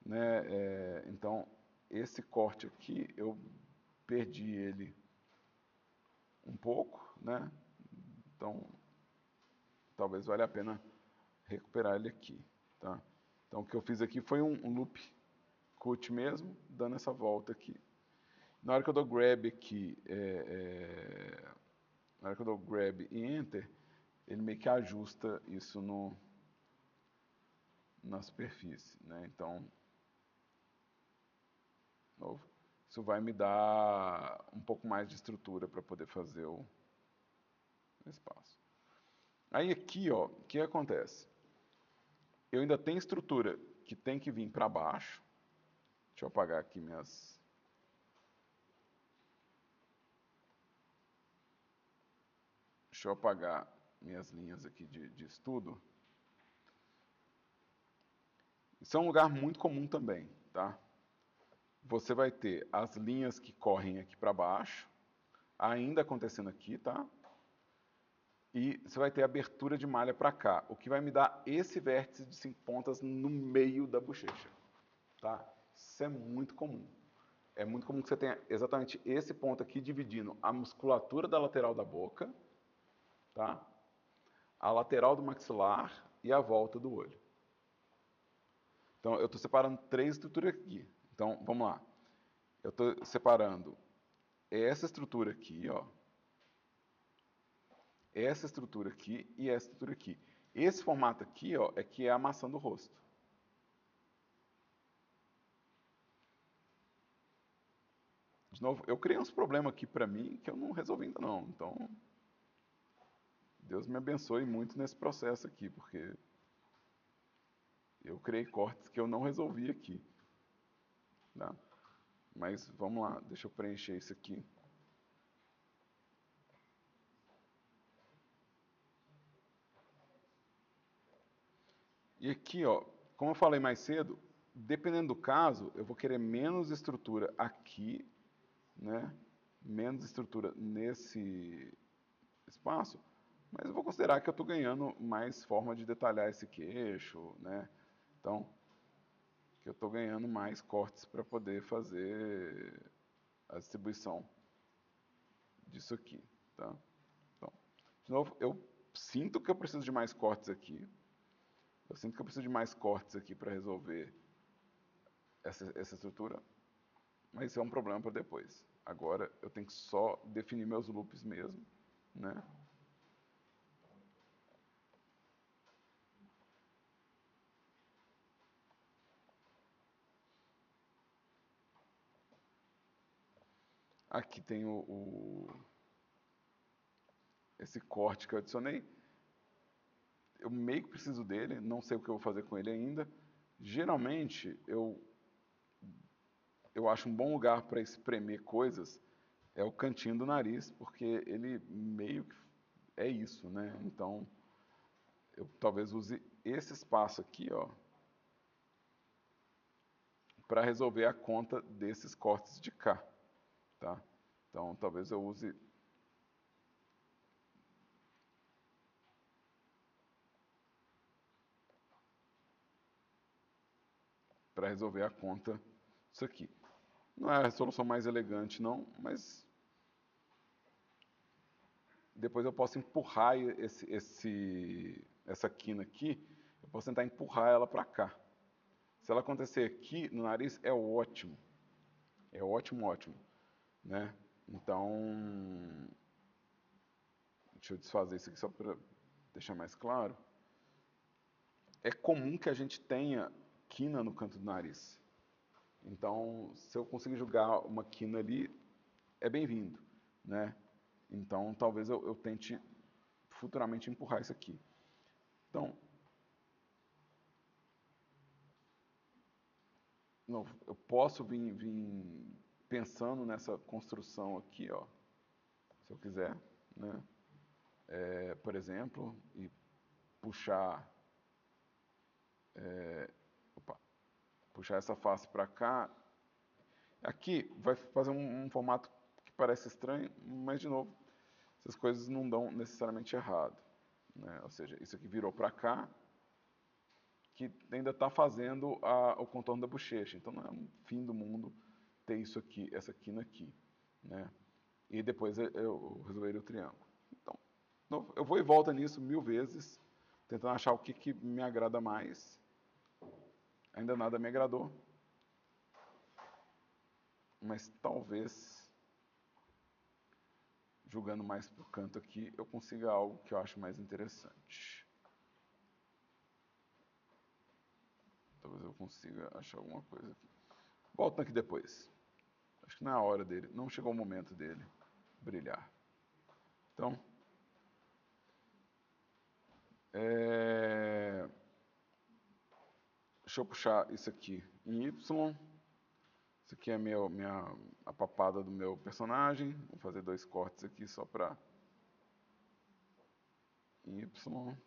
né? Então esse corte aqui eu perdi ele um pouco, né? Então talvez valha a pena recuperar ele aqui, tá? Então o que eu fiz aqui foi um loop cut mesmo, dando essa volta aqui. Na hora que eu dou grab aqui, na hora que eu dou grab e enter, ele meio que ajusta isso na superfície, né? Então, novo, isso vai me dar um pouco mais de estrutura para poder fazer o espaço. Aí aqui, ó, o que acontece? Eu ainda tenho estrutura que tem que vir para baixo. Deixa eu apagar aqui minhas... Deixa eu apagar minhas linhas aqui de estudo. Isso é um lugar muito comum também, tá? Você vai ter as linhas que correm aqui para baixo, ainda acontecendo aqui, tá? E você vai ter abertura de malha para cá, o que vai me dar esse vértice de 5 pontas no meio da bochecha, tá? Isso é muito comum. É muito comum que você tenha exatamente esse ponto aqui dividindo a musculatura da lateral da boca, tá? A lateral do maxilar e a volta do olho. Então, eu estou separando 3 estruturas aqui. Então, vamos lá. Eu estou separando essa estrutura aqui, ó. Essa estrutura aqui e essa estrutura aqui. Esse formato aqui, ó, é que é a maçã do rosto. De novo, eu criei uns problemas aqui para mim que eu não resolvi ainda não. Então, Deus me abençoe muito nesse processo aqui, porque eu criei cortes que eu não resolvi aqui. Tá? Mas vamos lá, deixa eu preencher isso aqui. E aqui, ó, como eu falei mais cedo, dependendo do caso, eu vou querer menos estrutura aqui, né? Menos estrutura nesse espaço, mas eu vou considerar que eu estou ganhando mais forma de detalhar esse queixo, né? Então, que eu estou ganhando mais cortes para poder fazer a distribuição disso aqui, tá? Então, de novo, eu sinto que eu preciso de mais cortes aqui. Eu sinto que eu preciso de mais cortes aqui para resolver essa estrutura, mas isso é um problema para depois. Agora eu tenho que só definir meus loops mesmo, né? Aqui tem esse corte que eu adicionei. Eu meio que preciso dele, não sei o que eu vou fazer com ele ainda. Geralmente, eu acho um bom lugar para espremer coisas é o cantinho do nariz, porque ele meio que é isso, né? Então, eu talvez use esse espaço aqui, ó, para resolver a conta desses cortes de cá, tá? Então, talvez eu use para resolver a conta disso aqui. Não é a solução mais elegante, não, mas depois eu posso empurrar essa quina aqui, eu posso tentar empurrar ela para cá. Se ela acontecer aqui no nariz, é ótimo. É ótimo, ótimo. Né? Então, deixa eu desfazer isso aqui só para deixar mais claro. É comum que a gente tenha quina no canto do nariz. Então, se eu conseguir jogar uma quina ali, é bem-vindo, né? Então, talvez eu tente futuramente empurrar isso aqui. Então, não, eu posso vir pensando nessa construção aqui, ó, se eu quiser, né? Por exemplo, e puxar, opa, puxar essa face para cá. Aqui vai fazer um formato que parece estranho, mas de novo, essas coisas não dão necessariamente errado, né? Ou seja, isso aqui virou para cá, que ainda está fazendo o contorno da bochecha. Então não é um fim do mundo ter isso aqui, essa quina aqui, né? E depois eu resolveria o triângulo. Então, eu vou e volto nisso 1000 vezes, tentando achar o que me agrada mais. Ainda nada me agradou, mas talvez, julgando mais para o canto aqui, eu consiga algo que eu acho mais interessante. Talvez eu consiga achar alguma coisa aqui. Volto aqui depois. Acho que não é a hora dele, não chegou o momento dele brilhar. Então, Deixa eu puxar isso aqui em Y. Isso aqui é a papada do meu personagem. Vou fazer 2 cortes aqui só para Y.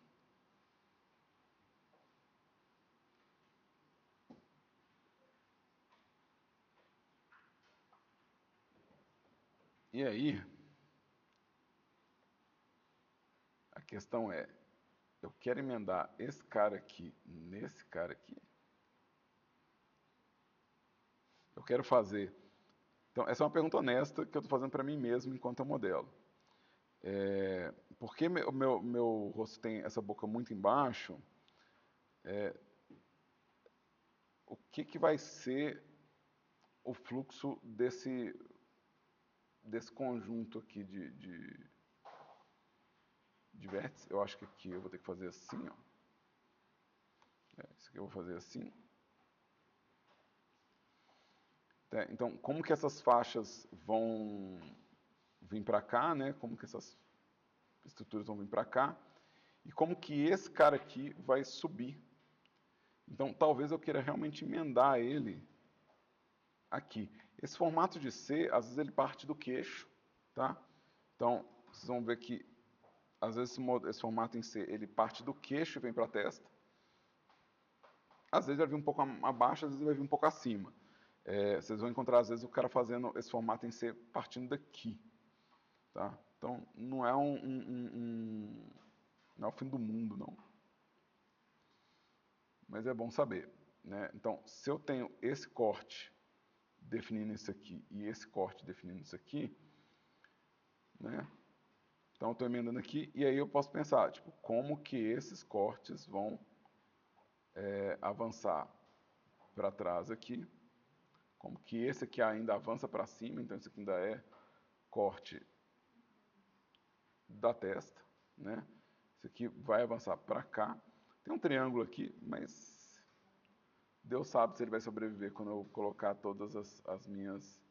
E aí, a questão é, eu quero emendar esse cara aqui nesse cara aqui. Eu quero fazer. Então, essa é uma pergunta honesta que eu estou fazendo para mim mesmo enquanto eu modelo. Por que meu rosto tem essa boca muito embaixo? O que vai ser o fluxo desse conjunto aqui de vértices? Eu acho que aqui eu vou ter que fazer assim, ó. Isso aqui eu vou fazer assim. Então, como que essas faixas vão vir para cá, né? Como que essas estruturas vão vir para cá? E como que esse cara aqui vai subir? Então, talvez eu queira realmente emendar ele aqui. Esse formato de C, às vezes ele parte do queixo, tá? Então, vocês vão ver que, às vezes, esse formato em C, ele parte do queixo e vem para a testa. Às vezes vai vir um pouco abaixo, às vezes vai vir um pouco acima. Vocês vão encontrar, às vezes, o cara fazendo esse formato em C partindo daqui. Tá? Então, não é não é o fim do mundo, não. Mas é bom saber. Né? Então, se eu tenho esse corte definindo isso aqui e esse corte definindo isso aqui, né? Então, eu estou emendando aqui e aí eu posso pensar, tipo, como que esses cortes vão avançar para trás aqui, como que esse aqui ainda avança para cima, então isso aqui ainda é corte da testa, né? Isso aqui vai avançar para cá. Tem um triângulo aqui, mas Deus sabe se ele vai sobreviver quando eu colocar todas as minhas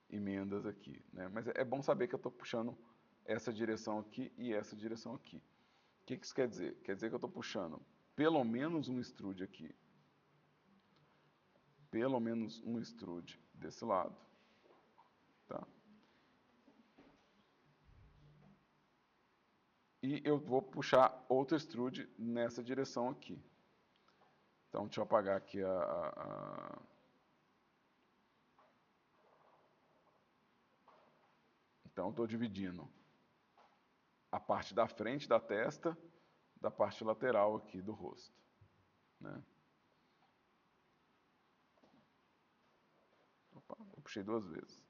emendas aqui, né? Mas é bom saber que eu estou puxando essa direção aqui e essa direção aqui. O que isso quer dizer? Quer dizer que eu estou puxando pelo menos um extrude aqui, pelo menos um extrude desse lado, tá? E eu vou puxar outro extrude nessa direção aqui. Então, deixa eu apagar aqui Então, eu estou dividindo a parte da frente da testa da parte lateral aqui do rosto, né? Opa, eu puxei 2 vezes.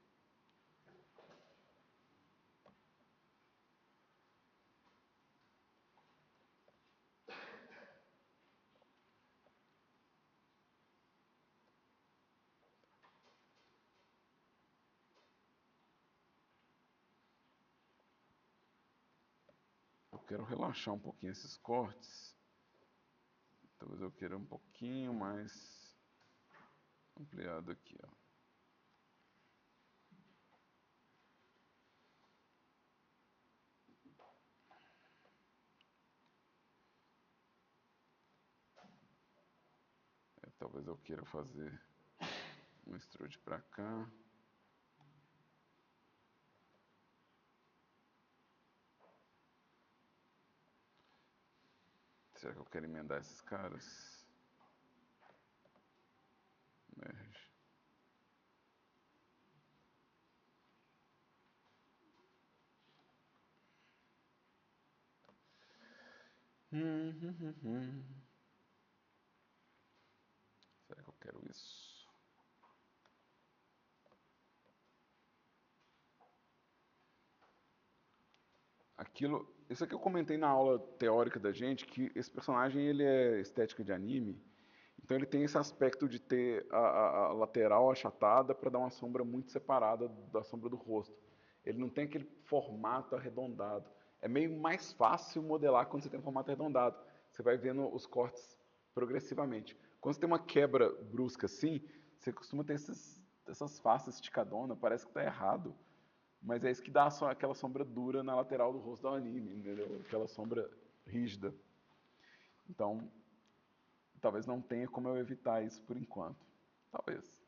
Eu quero relaxar um pouquinho esses cortes. Talvez eu queira um pouquinho mais ampliado aqui, ó. Talvez eu queira fazer um extrude para cá. Será que eu quero emendar esses caras? Merge. Será que eu quero isso? Isso aqui eu comentei na aula teórica da gente, que esse personagem ele é estética de anime, então ele tem esse aspecto de ter a lateral achatada para dar uma sombra muito separada da sombra do rosto. Ele não tem aquele formato arredondado. É meio mais fácil modelar quando você tem um formato arredondado. Você vai vendo os cortes progressivamente. Quando você tem uma quebra brusca assim, você costuma ter essas faces esticadonas, parece que está errado. Mas é isso que dá aquela sombra dura na lateral do rosto do anime, entendeu? Aquela sombra rígida. Então, talvez não tenha como eu evitar isso por enquanto. Talvez.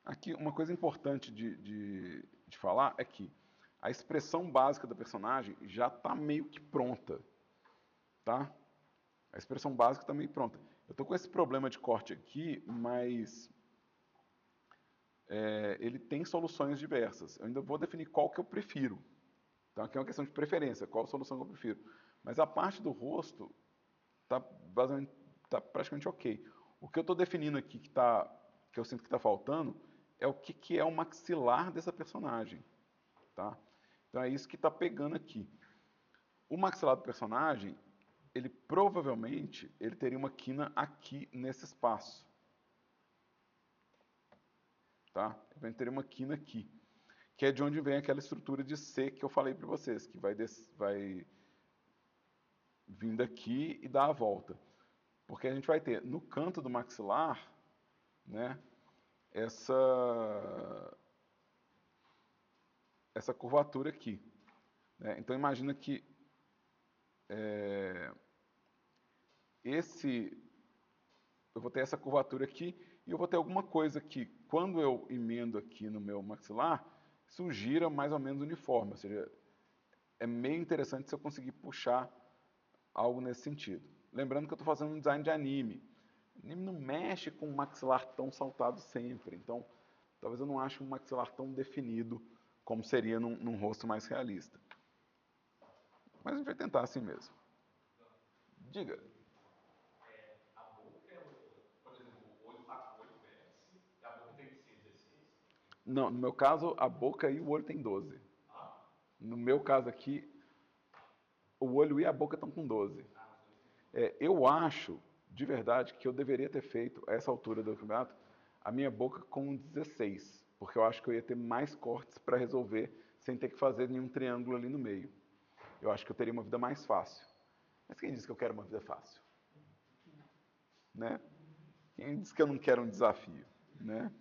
Aqui, uma coisa importante de falar é que a expressão básica da personagem já está meio que pronta, tá? A expressão básica está meio pronta. Eu estou com esse problema de corte aqui, mas ele tem soluções diversas. Eu ainda vou definir qual que eu prefiro. Então aqui é uma questão de preferência, qual solução que eu prefiro. Mas a parte do rosto está praticamente ok. O que eu estou definindo aqui que eu sinto que está faltando é o que é o maxilar dessa personagem. Tá? Então é isso que está pegando aqui. O maxilar do personagem, ele provavelmente teria uma quina aqui nesse espaço. Tá? Ele teria uma quina aqui, que é de onde vem aquela estrutura de C que eu falei para vocês, que vai vindo aqui e dar a volta. Porque a gente vai ter no canto do maxilar, né, essa curvatura aqui. Né? Então imagina que eu vou ter essa curvatura aqui e eu vou ter alguma coisa que, quando eu emendo aqui no meu maxilar, isso gira mais ou menos uniforme. Ou seja, é meio interessante se eu conseguir puxar algo nesse sentido. Lembrando que eu estou fazendo um design de anime. O anime não mexe com um maxilar tão saltado sempre. Então, talvez eu não ache um maxilar tão definido como seria num rosto mais realista. Mas a gente vai tentar assim mesmo. Diga. A boca, por exemplo, o olho vértice e a boca tem que ser 16? Não, no meu caso, a boca e o olho tem 12. Ah, No meu caso aqui, o olho e a boca estão com 12. Eu acho, de verdade, que eu deveria ter feito, a essa altura do campeonato, a minha boca com 16. Porque eu acho que eu ia ter mais cortes para resolver sem ter que fazer nenhum triângulo ali no meio. Eu acho que eu teria uma vida mais fácil. Mas quem disse que eu quero uma vida fácil? Né? Quem disse que eu não quero um desafio? Né?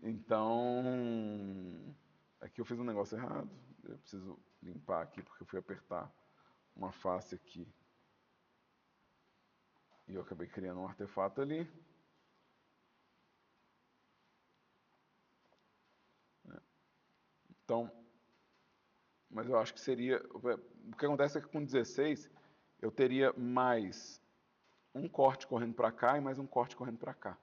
Então, aqui eu fiz um negócio errado. Eu preciso limpar aqui porque eu fui apertar uma face aqui. E eu acabei criando um artefato ali. Então, mas eu acho que seria... O que acontece é que com 16, eu teria mais um corte correndo para cá e mais um corte correndo para cá.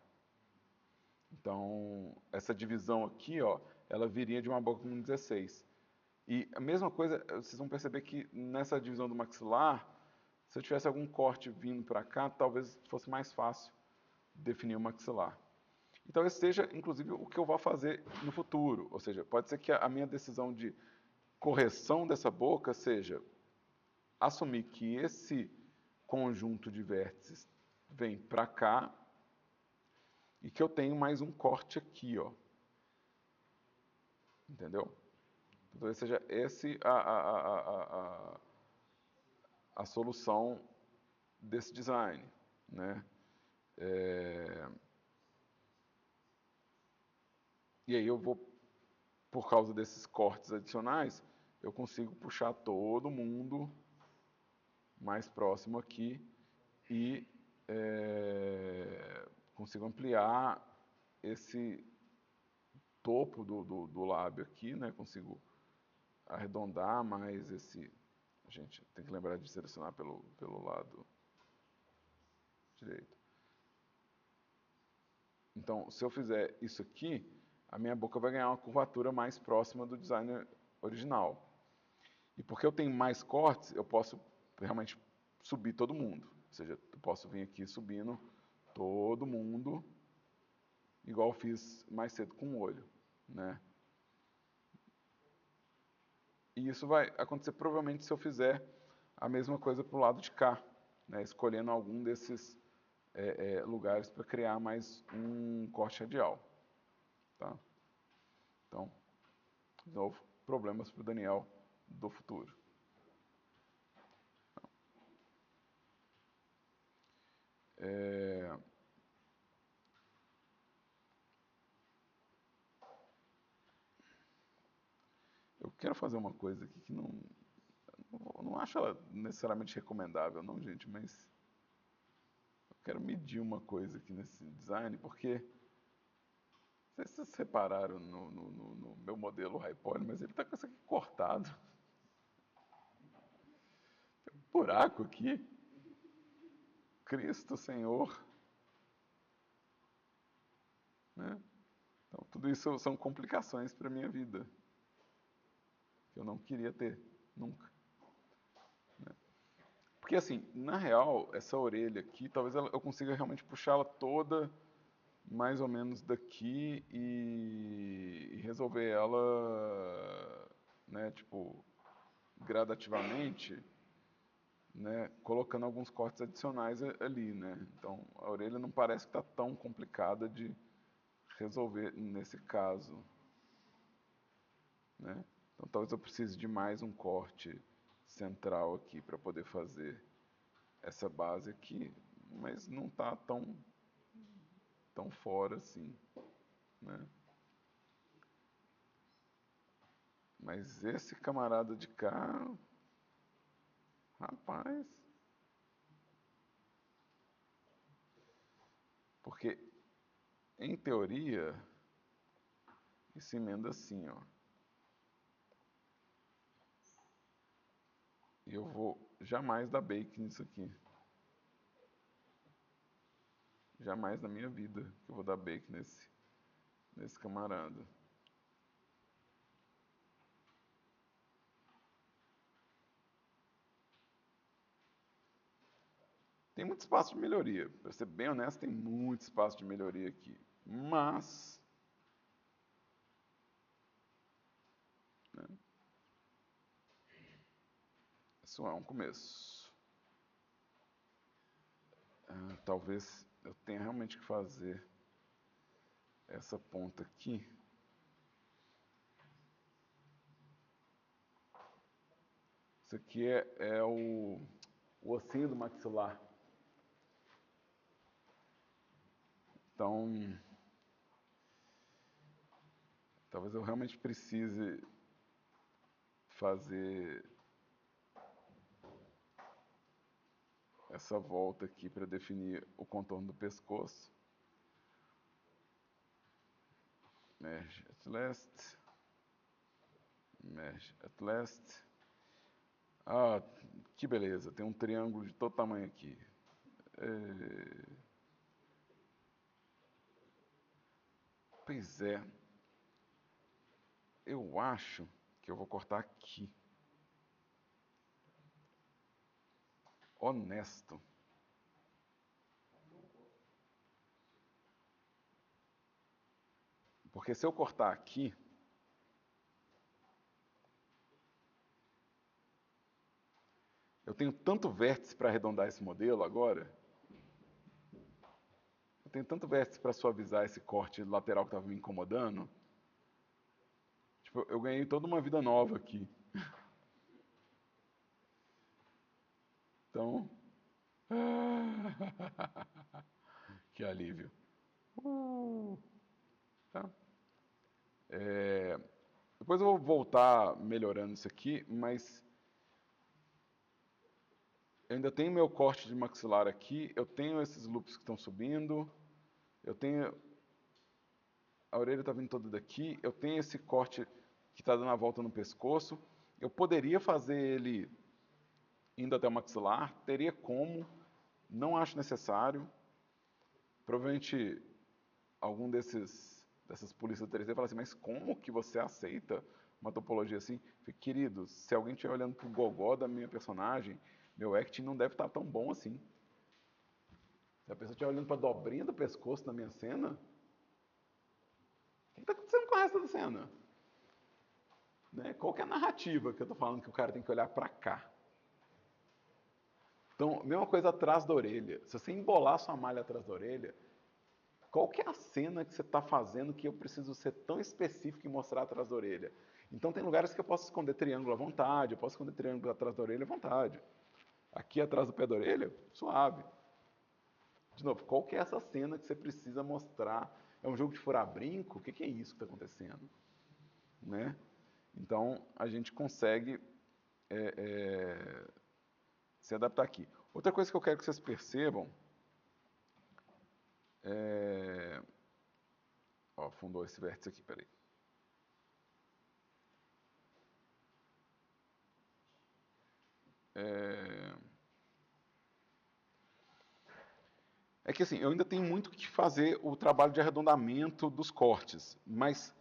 Então, essa divisão aqui, ó, ela viria de uma boca com 16. E a mesma coisa, vocês vão perceber que nessa divisão do maxilar, se eu tivesse algum corte vindo para cá, talvez fosse mais fácil definir o maxilar. Então, esse seja, inclusive, o que eu vou fazer no futuro. Ou seja, pode ser que a minha decisão de correção dessa boca seja assumir que esse conjunto de vértices vem para cá e que eu tenho mais um corte aqui, ó. Entendeu? Então, talvez seja esse a solução desse design, né? E aí eu vou, por causa desses cortes adicionais, eu consigo puxar todo mundo mais próximo aqui e consigo ampliar esse topo do lábio aqui, né? Consigo arredondar mais esse... A gente tem que lembrar de selecionar pelo lado direito. Então, se eu fizer isso aqui, a minha boca vai ganhar uma curvatura mais próxima do design original. E porque eu tenho mais cortes, eu posso realmente subir todo mundo. Ou seja, eu posso vir aqui subindo todo mundo, igual eu fiz mais cedo com o olho, né? E isso vai acontecer provavelmente se eu fizer a mesma coisa para o lado de cá, né? Escolhendo algum desses lugares para criar mais um corte radial. Tá? Então, de novo, problemas para o Daniel do futuro. Eu quero fazer uma coisa aqui que não acho ela necessariamente recomendável, não, gente, mas eu quero medir uma coisa aqui nesse design, porque não sei se vocês repararam no meu modelo high poly, mas ele está com isso aqui cortado. Tem um buraco aqui. Cristo Senhor. Né? Então, tudo isso são complicações para a minha vida. Que eu não queria ter, nunca. Né? Porque, assim, na real, essa orelha aqui, talvez eu consiga realmente puxá-la toda mais ou menos daqui e resolver ela, né, tipo, gradativamente, né, colocando alguns cortes adicionais ali, né. Então, a orelha não parece que está tão complicada de resolver nesse caso, né. Então, talvez eu precise de mais um corte central aqui para poder fazer essa base aqui, mas não está tão fora assim, né. Mas esse camarada de cá, rapaz, porque em teoria isso emenda assim, ó. E eu vou jamais dar bake nisso aqui. Jamais na minha vida que eu vou dar bake nesse camarada. Tem muito espaço de melhoria. Para ser bem honesto, tem muito espaço de melhoria aqui. Mas, né, isso é um começo. Talvez eu tenha realmente que fazer essa ponta aqui. Isso aqui é o ossinho do maxilar. Então, talvez eu realmente precise fazer essa volta aqui para definir o contorno do pescoço. Mesh at last. Mesh at last. Ah, que beleza, tem um triângulo de todo tamanho aqui. Pois é. Eu acho que eu vou cortar aqui. Honesto. Porque se eu cortar aqui, eu tenho tanto vértice para arredondar esse modelo agora. Eu tenho tanto vértice para suavizar esse corte lateral que estava me incomodando. Tipo, eu ganhei toda uma vida nova aqui. Então, que alívio. Tá? Depois eu vou voltar melhorando isso aqui, mas eu ainda tenho meu corte de maxilar aqui, eu tenho esses loops que estão subindo, eu tenho a orelha está vindo toda daqui, eu tenho esse corte que está dando a volta no pescoço, eu poderia fazer ele indo até o maxilar, teria como, não acho necessário. Provavelmente algum dessas polícias 3D fala assim, mas como que você aceita uma topologia assim? Falei, queridos, se alguém estiver olhando pro gogó da minha personagem, meu acting não deve estar tão bom assim. Se a pessoa estiver olhando para a dobrinha do pescoço na minha cena, o que está acontecendo com o resto da cena? Né? Qual que é a narrativa que eu estou falando que o cara tem que olhar para cá? Então, mesma coisa atrás da orelha. Se você embolar sua malha atrás da orelha, qual que é a cena que você está fazendo que eu preciso ser tão específico e mostrar atrás da orelha? Então tem lugares que eu posso esconder triângulo à vontade, eu posso esconder triângulo atrás da orelha à vontade. Aqui atrás do pé da orelha, suave. De novo, qual que é essa cena que você precisa mostrar? É um jogo de furar brinco? O que é isso que está acontecendo? Né? Então, a gente consegue se adaptar aqui. Outra coisa que eu quero que vocês percebam Ó, fundou esse vértice aqui, peraí. É que assim, eu ainda tenho muito que fazer o trabalho de arredondamento dos cortes, mas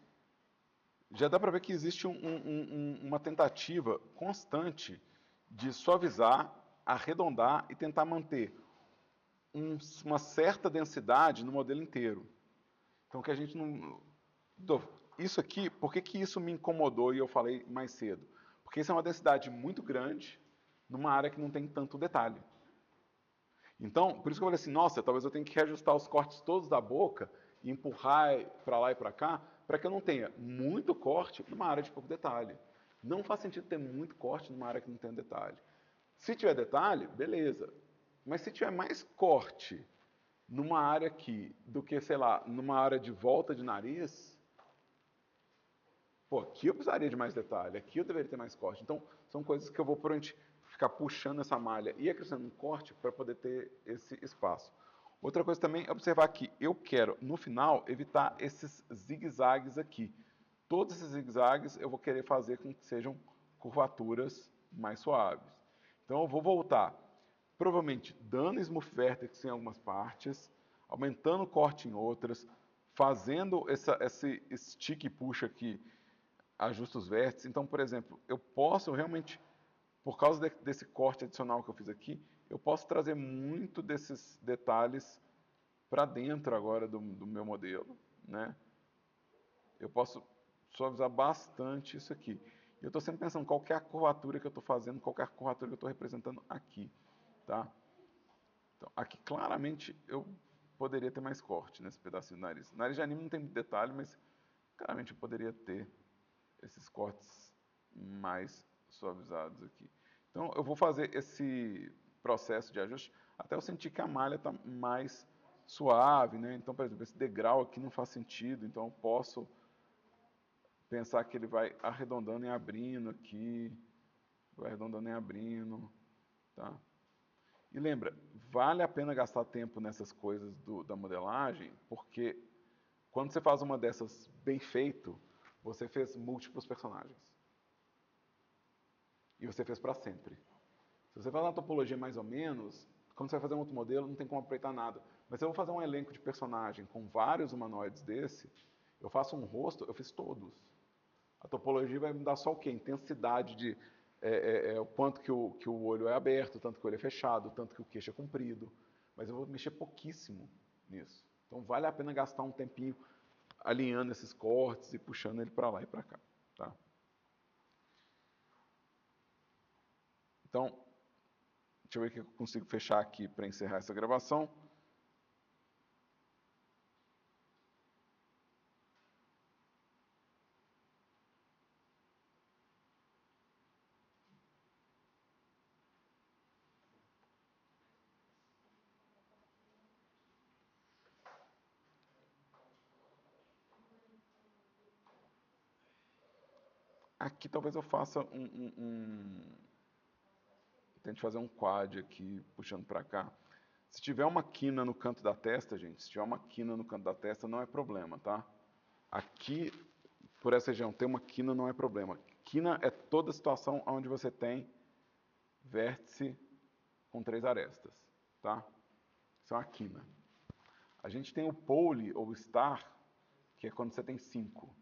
já dá para ver que existe uma tentativa constante de suavizar, arredondar e tentar manter uma certa densidade no modelo inteiro. Então que a gente não... Isso aqui, por que isso me incomodou e eu falei mais cedo? Porque isso é uma densidade muito grande numa área que não tem tanto detalhe. Então, por isso que eu falei assim, nossa, talvez eu tenha que reajustar os cortes todos da boca e empurrar para lá e para cá, para que eu não tenha muito corte numa área de pouco detalhe. Não faz sentido ter muito corte numa área que não tem detalhe. Se tiver detalhe, beleza. Mas se tiver mais corte numa área aqui do que, sei lá, numa área de volta de nariz, pô, aqui eu precisaria de mais detalhe, aqui eu deveria ter mais corte. Então, são coisas que eu vou provavelmente ficar puxando essa malha e acrescentando um corte para poder ter esse espaço. Outra coisa também é observar que eu quero, no final, evitar esses zigue-zagues aqui. Todos esses zigue-zagues eu vou querer fazer com que sejam curvaturas mais suaves. Então eu vou voltar, provavelmente dando smooth vertex em algumas partes, aumentando o corte em outras, fazendo esse stick e push aqui, ajusta os vértices. Então, por exemplo, eu posso realmente, por causa desse corte adicional que eu fiz aqui, eu posso trazer muito desses detalhes para dentro agora do meu modelo, né? Eu posso suavizar bastante isso aqui. Eu estou sempre pensando qual que é a curvatura que eu estou fazendo, qual que é a curvatura que eu estou representando aqui, tá? Então, aqui claramente eu poderia ter mais corte nesse pedacinho do nariz. Nariz de anime não tem muito detalhe, mas claramente eu poderia ter esses cortes mais suavizados aqui. Então eu vou fazer esse processo de ajuste até eu sentir que a malha está mais suave, né? Então, por exemplo, esse degrau aqui não faz sentido, então eu posso pensar que ele vai arredondando e abrindo aqui, vai arredondando e abrindo, tá? E lembra, vale a pena gastar tempo nessas coisas da modelagem, porque quando você faz uma dessas bem feito, você fez múltiplos personagens. E você fez para sempre. Se você faz uma topologia mais ou menos, quando você vai fazer um outro modelo, não tem como aproveitar nada. Mas se eu vou fazer um elenco de personagem com vários humanoides desse, eu faço um rosto, eu fiz todos. A topologia vai me dar só o quê? Intensidade de o quanto que o olho é aberto, tanto que o olho é fechado, tanto que o queixo é comprido. Mas eu vou mexer pouquíssimo nisso. Então vale a pena gastar um tempinho alinhando esses cortes e puxando ele para lá e para cá. Tá? Então, deixa eu ver o que eu consigo fechar aqui para encerrar essa gravação. Aqui talvez eu faça tente fazer um quad aqui, puxando para cá. Se tiver uma quina no canto da testa, gente, se tiver uma quina no canto da testa, não é problema, tá? Aqui, por essa região, ter uma quina não é problema. Quina é toda situação onde você tem vértice com 3 arestas, tá? Isso é uma quina. A gente tem o pole ou star, que é quando você tem 5.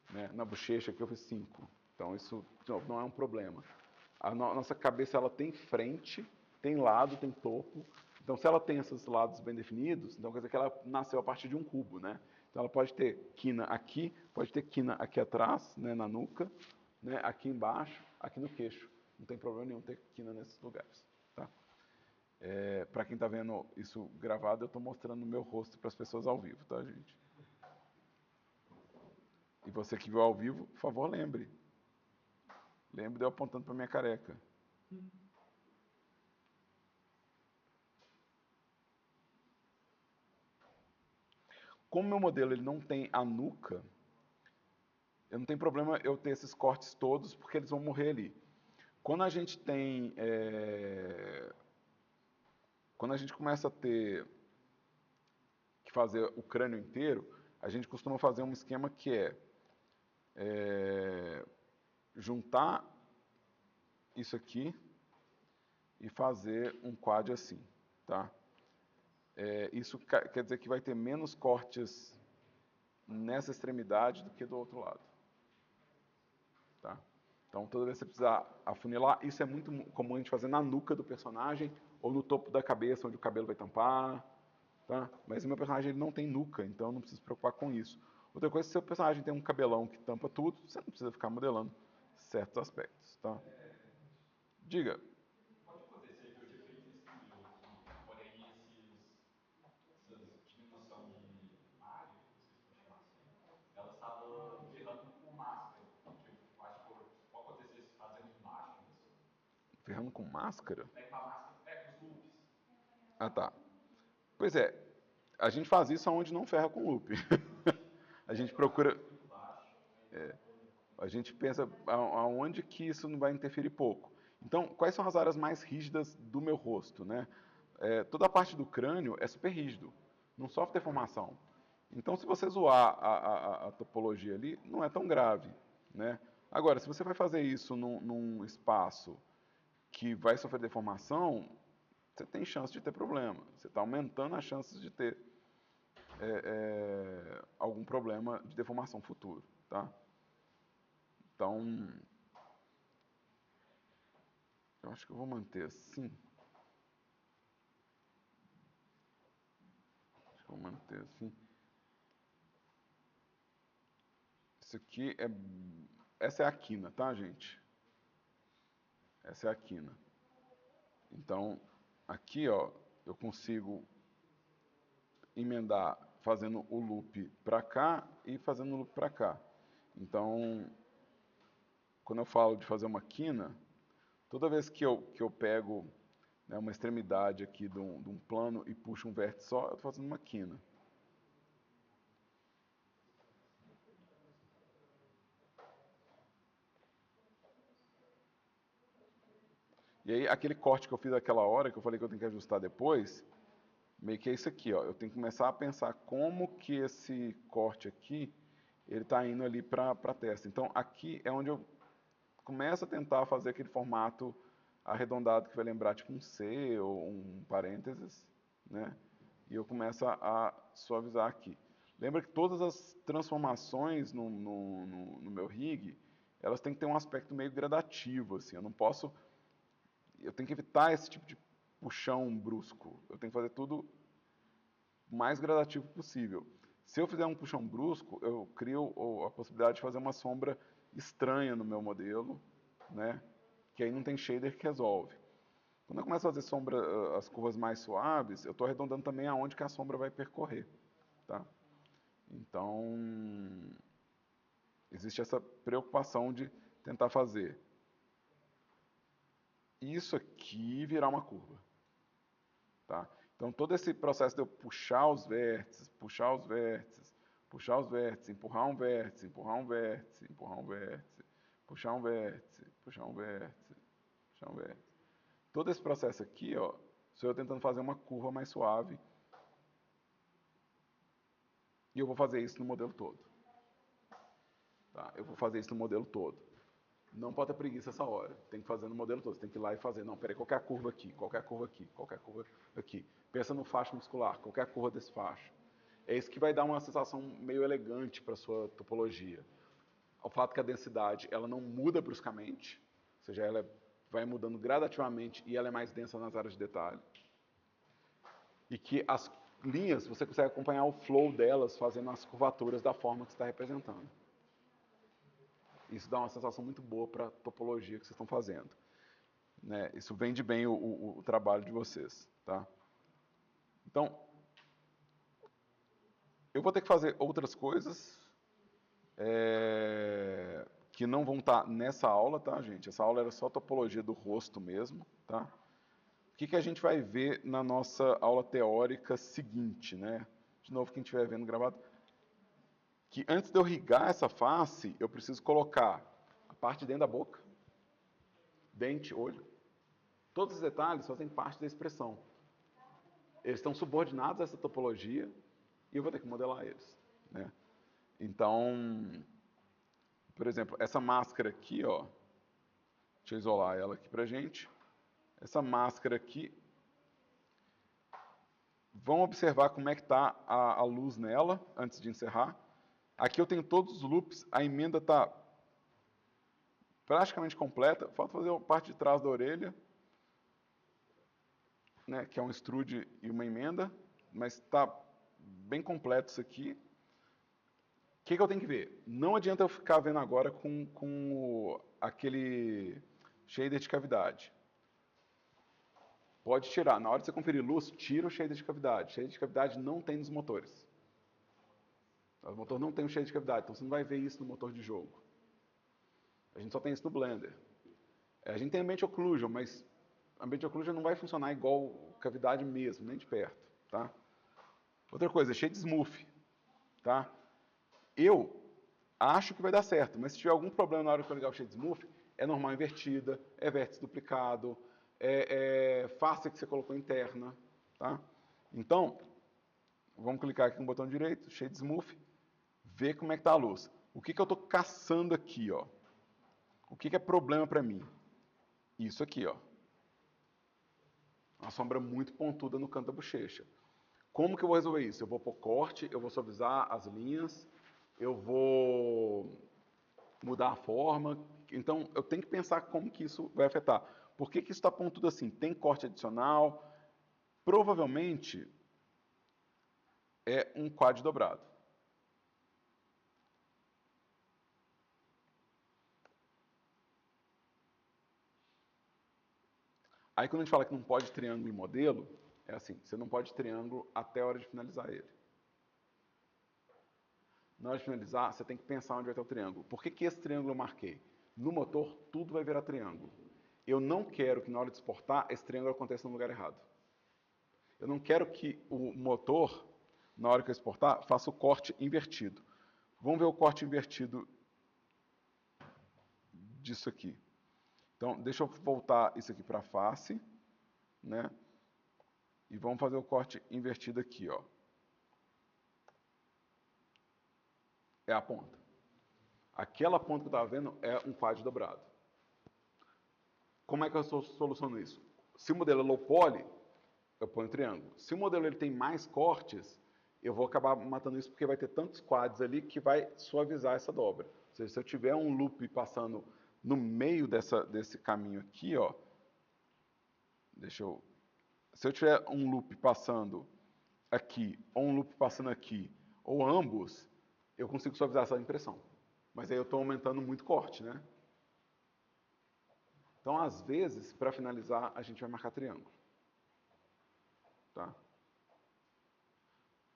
Né? Na bochecha aqui eu fiz 5. Então isso não é um problema. A nossa cabeça ela tem frente, tem lado, tem topo. Então se ela tem esses lados bem definidos, então quer dizer que ela nasceu a partir de um cubo, né? Então ela pode ter quina aqui, pode ter quina aqui atrás, né, na nuca, né, aqui embaixo, aqui no queixo. Não tem problema nenhum ter quina nesses lugares, tá? Para quem está vendo isso gravado, eu estou mostrando o meu rosto para as pessoas ao vivo, tá, gente? E você que viu ao vivo, por favor, lembre. Lembre de eu apontando para minha careca. como meu modelo ele não tem a nuca, eu não tenho problema eu ter esses cortes todos, porque eles vão morrer ali. Quando a gente tem... Quando a gente começa a ter que fazer o crânio inteiro, a gente costuma fazer um esquema que é juntar isso aqui e fazer um quad assim, tá? Isso quer dizer que vai ter menos cortes nessa extremidade do que do outro lado, tá? Então, toda vez que você precisar afunilar, isso é muito comum a gente fazer na nuca do personagem ou no topo da cabeça, onde o cabelo vai tampar, tá? Mas o meu personagem ele não tem nuca, então eu não preciso se preocupar com isso. Outra coisa, se seu personagem tem um cabelão que tampa tudo, você não precisa ficar modelando certos aspectos, tá? Diga. Pode acontecer que eu tinha feito isso no meu aqui, porém essas diminuição de imagem, não sei se pode chamar assim, ela estava ferrando com máscara. Que eu acho que pode acontecer fazendo embaixo isso. Ferrando com máscara? Com a máscara, com os loops. Ah, tá. Pois é, a gente faz isso onde não ferra com loop. A gente procura... Muito baixo. A gente pensa aonde que isso não vai interferir pouco. Então, quais são as áreas mais rígidas do meu rosto, né? Toda a parte do crânio é super rígido, não sofre deformação. Então, se você zoar a topologia ali, não é tão grave, né? Agora, se você vai fazer isso num espaço que vai sofrer deformação, você tem chance de ter problema. Você está aumentando as chances de ter algum problema de deformação futuro, tá? Então, eu acho que eu vou manter assim. Acho que eu vou manter assim. Isso aqui é... Essa é a quina, tá, gente? Essa é a quina. Então, aqui, ó, eu consigo emendar fazendo o loop para cá e fazendo o loop para cá. Então, quando eu falo de fazer uma quina, toda vez que eu pego, né, uma extremidade aqui de um plano e puxo um vértice só, eu estou fazendo uma quina. E aí, aquele corte que eu fiz aquela hora, que eu falei que eu tenho que ajustar depois, meio que é isso aqui, ó. Eu tenho que começar a pensar como que esse corte aqui, ele está indo ali para a testa. Então, aqui é onde eu começo a tentar fazer aquele formato arredondado que vai lembrar tipo um C ou um parênteses, né? E eu começo a suavizar aqui. Lembra que todas as transformações no meu rig, elas têm que ter um aspecto meio gradativo, assim. Eu não posso... Eu tenho que evitar esse tipo de puxão brusco. Eu tenho que fazer tudo o mais gradativo possível. Se eu fizer um puxão brusco, eu crio a possibilidade de fazer uma sombra estranha no meu modelo, né? Que aí não tem shader que resolve. Quando eu começo a fazer sombra, as curvas mais suaves, eu estou arredondando também aonde que a sombra vai percorrer, tá? Então, existe essa preocupação de tentar fazer isso aqui virar uma curva, tá? Então, todo esse processo de eu puxar os vértices, puxar os vértices, puxar os vértices, empurrar um vértice, empurrar um vértice, empurrar um vértice, puxar um vértice, puxar um vértice, puxar um vértice. Todo esse processo aqui, ó, sou eu tentando fazer uma curva mais suave. E eu vou fazer isso no modelo todo. Tá? Eu vou fazer isso no modelo todo. Não pode ter preguiça essa hora. Tem que fazer no modelo todo. Você tem que ir lá e fazer. Não, peraí, qualquer curva aqui, qualquer curva aqui, qualquer curva aqui. Pensa no facho muscular, qualquer curva desse facho. É isso que vai dar uma sensação meio elegante para a sua topologia. O fato que a densidade ela não muda bruscamente, ou seja, ela vai mudando gradativamente e ela é mais densa nas áreas de detalhe. E que as linhas, você consegue acompanhar o flow delas fazendo as curvaturas da forma que você está representando. Isso dá uma sensação muito boa para a topologia que vocês estão fazendo. Né? Isso vende bem o trabalho de vocês. Tá? Então, eu vou ter que fazer outras coisas que não vão estar nessa aula, tá, gente? Essa aula era só topologia do rosto mesmo, tá? O que a gente vai ver na nossa aula teórica seguinte, né? de novo quem estiver vendo gravado, que antes de eu rigar essa face, eu preciso colocar a parte de dentro da boca, dente, olho. Todos os detalhes fazem parte da expressão. Eles estão subordinados a essa topologia e eu vou ter que modelar eles, né? Então, por exemplo, essa máscara aqui, ó, deixa eu isolar ela aqui pra gente. Essa máscara aqui, vamos observar como é que está a luz nela, antes de encerrar. Aqui eu tenho todos os loops, a emenda está praticamente completa, falta fazer a parte de trás da orelha, né, que é um extrude e uma emenda, mas está bem completo isso aqui. O que eu tenho que ver? Não adianta eu ficar vendo agora com aquele shader de cavidade. Pode tirar. Na hora de você conferir luz, tira o shader de cavidade. Shader de cavidade não tem nos motores. O motor não tem um shader de cavidade, então você não vai ver isso no motor de jogo. A gente só tem isso no Blender. A gente tem Ambient Occlusion, mas Ambient Occlusion não vai funcionar igual cavidade mesmo, nem de perto. Tá? Outra coisa, Shade Smooth. Tá? Eu acho que vai dar certo, mas se tiver algum problema na hora que eu ligar o Shade Smooth, é normal invertida, é vértice duplicado, é face que você colocou interna. Tá? Então, vamos clicar aqui no botão direito, Shade Smooth, ver como é que está a luz. O que eu estou caçando aqui? Ó? O que é problema para mim? Isso aqui, ó. Uma sombra muito pontuda no canto da bochecha. Como que eu vou resolver isso? Eu vou pôr corte, eu vou suavizar as linhas, eu vou mudar a forma. Então, eu tenho que pensar como que isso vai afetar. Por que isso está pontudo assim? Tem corte adicional? Provavelmente é um quad dobrado. Aí, quando a gente fala que não pode triângulo em modelo, é assim, você não pode triângulo até a hora de finalizar ele. Na hora de finalizar, você tem que pensar onde vai estar o triângulo. Por que esse triângulo eu marquei? No motor, tudo vai virar triângulo. Eu não quero que na hora de exportar, esse triângulo aconteça no lugar errado. Eu não quero que o motor, na hora que eu exportar, faça o corte invertido. Vamos ver o corte invertido disso aqui. Então, deixa eu voltar isso aqui para a face, né? E vamos fazer o corte invertido aqui, ó. É a ponta. Aquela ponta que eu estava vendo é um quad dobrado. Como é que eu soluciono isso? Se o modelo é low poly, eu ponho triângulo. Se o modelo ele tem mais cortes, eu vou acabar matando isso porque vai ter tantos quads ali que vai suavizar essa dobra. Ou seja, se eu tiver um loop passando no meio desse caminho aqui, ó, se eu tiver um loop passando aqui, ou um loop passando aqui, ou ambos, eu consigo suavizar essa impressão. Mas aí eu estou aumentando muito corte, né? Então, às vezes, para finalizar, a gente vai marcar triângulo. Tá?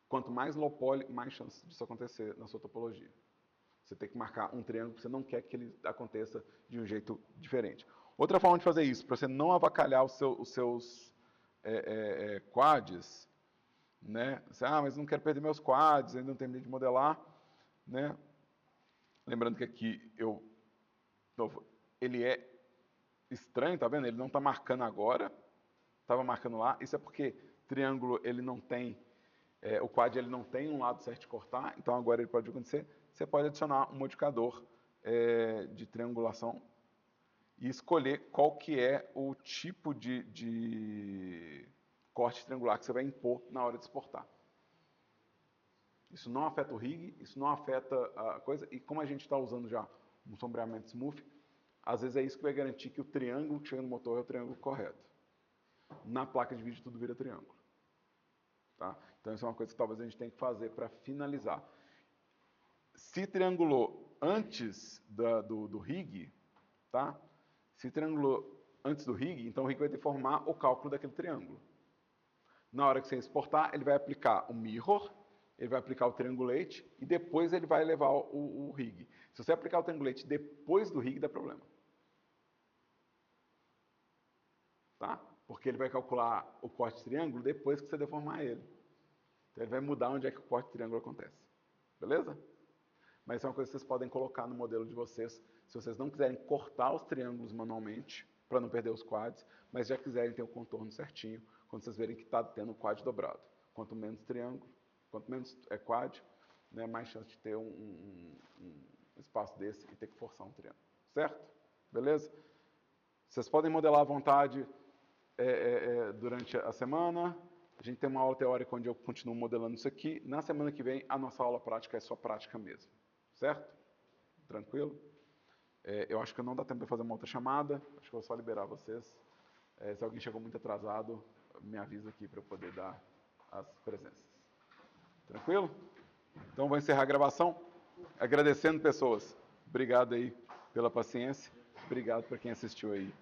Quanto mais low poly, mais chance disso acontecer na sua topologia. Você tem que marcar um triângulo, porque você não quer que ele aconteça de um jeito diferente. Outra forma de fazer isso, para você não avacalhar os seus quads, né? Você, mas não quero perder meus quads, ainda não terminei de modelar, né? Lembrando que aqui ele é estranho, tá vendo? Ele não está marcando agora, estava marcando lá. Isso é porque triângulo ele não tem, o quad ele não tem um lado certo de cortar, então agora ele pode acontecer. Você pode adicionar um modificador de triangulação e escolher qual que é o tipo de corte triangular que você vai impor na hora de exportar. Isso não afeta o rig, isso não afeta a coisa, e como a gente está usando já um sombreamento smooth, às vezes é isso que vai garantir que o triângulo que chega no motor é o triângulo correto. Na placa de vídeo tudo vira triângulo. Tá? Então isso é uma coisa que talvez a gente tenha que fazer para finalizar. Se triangulou antes do rig, tá? Se triangulou antes do rig, então o rig vai deformar o cálculo daquele triângulo. Na hora que você exportar, ele vai aplicar o mirror, ele vai aplicar o triangulate e depois ele vai levar o rig. Se você aplicar o triangulate depois do rig, dá problema. Tá? Porque ele vai calcular o corte de triângulo depois que você deformar ele. Então, ele vai mudar onde é que o corte de triângulo acontece. Beleza? Mas isso é uma coisa que vocês podem colocar no modelo de vocês, se vocês não quiserem cortar os triângulos manualmente, para não perder os quads, mas já quiserem ter o contorno certinho, quando vocês verem que está tendo o quad dobrado. Quanto menos triângulo, quanto menos quad, né, mais chance de ter um espaço desse e ter que forçar um triângulo. Certo? Beleza? Vocês podem modelar à vontade durante a semana. A gente tem uma aula teórica onde eu continuo modelando isso aqui. Na semana que vem, a nossa aula prática é só prática mesmo. Certo? Tranquilo? Eu acho que não dá tempo de fazer uma outra chamada. Acho que eu vou só liberar vocês. Se alguém chegou muito atrasado, me avisa aqui para eu poder dar as presenças. Tranquilo? Então, vou encerrar a gravação. Agradecendo, pessoas. Obrigado aí pela paciência. Obrigado para quem assistiu aí.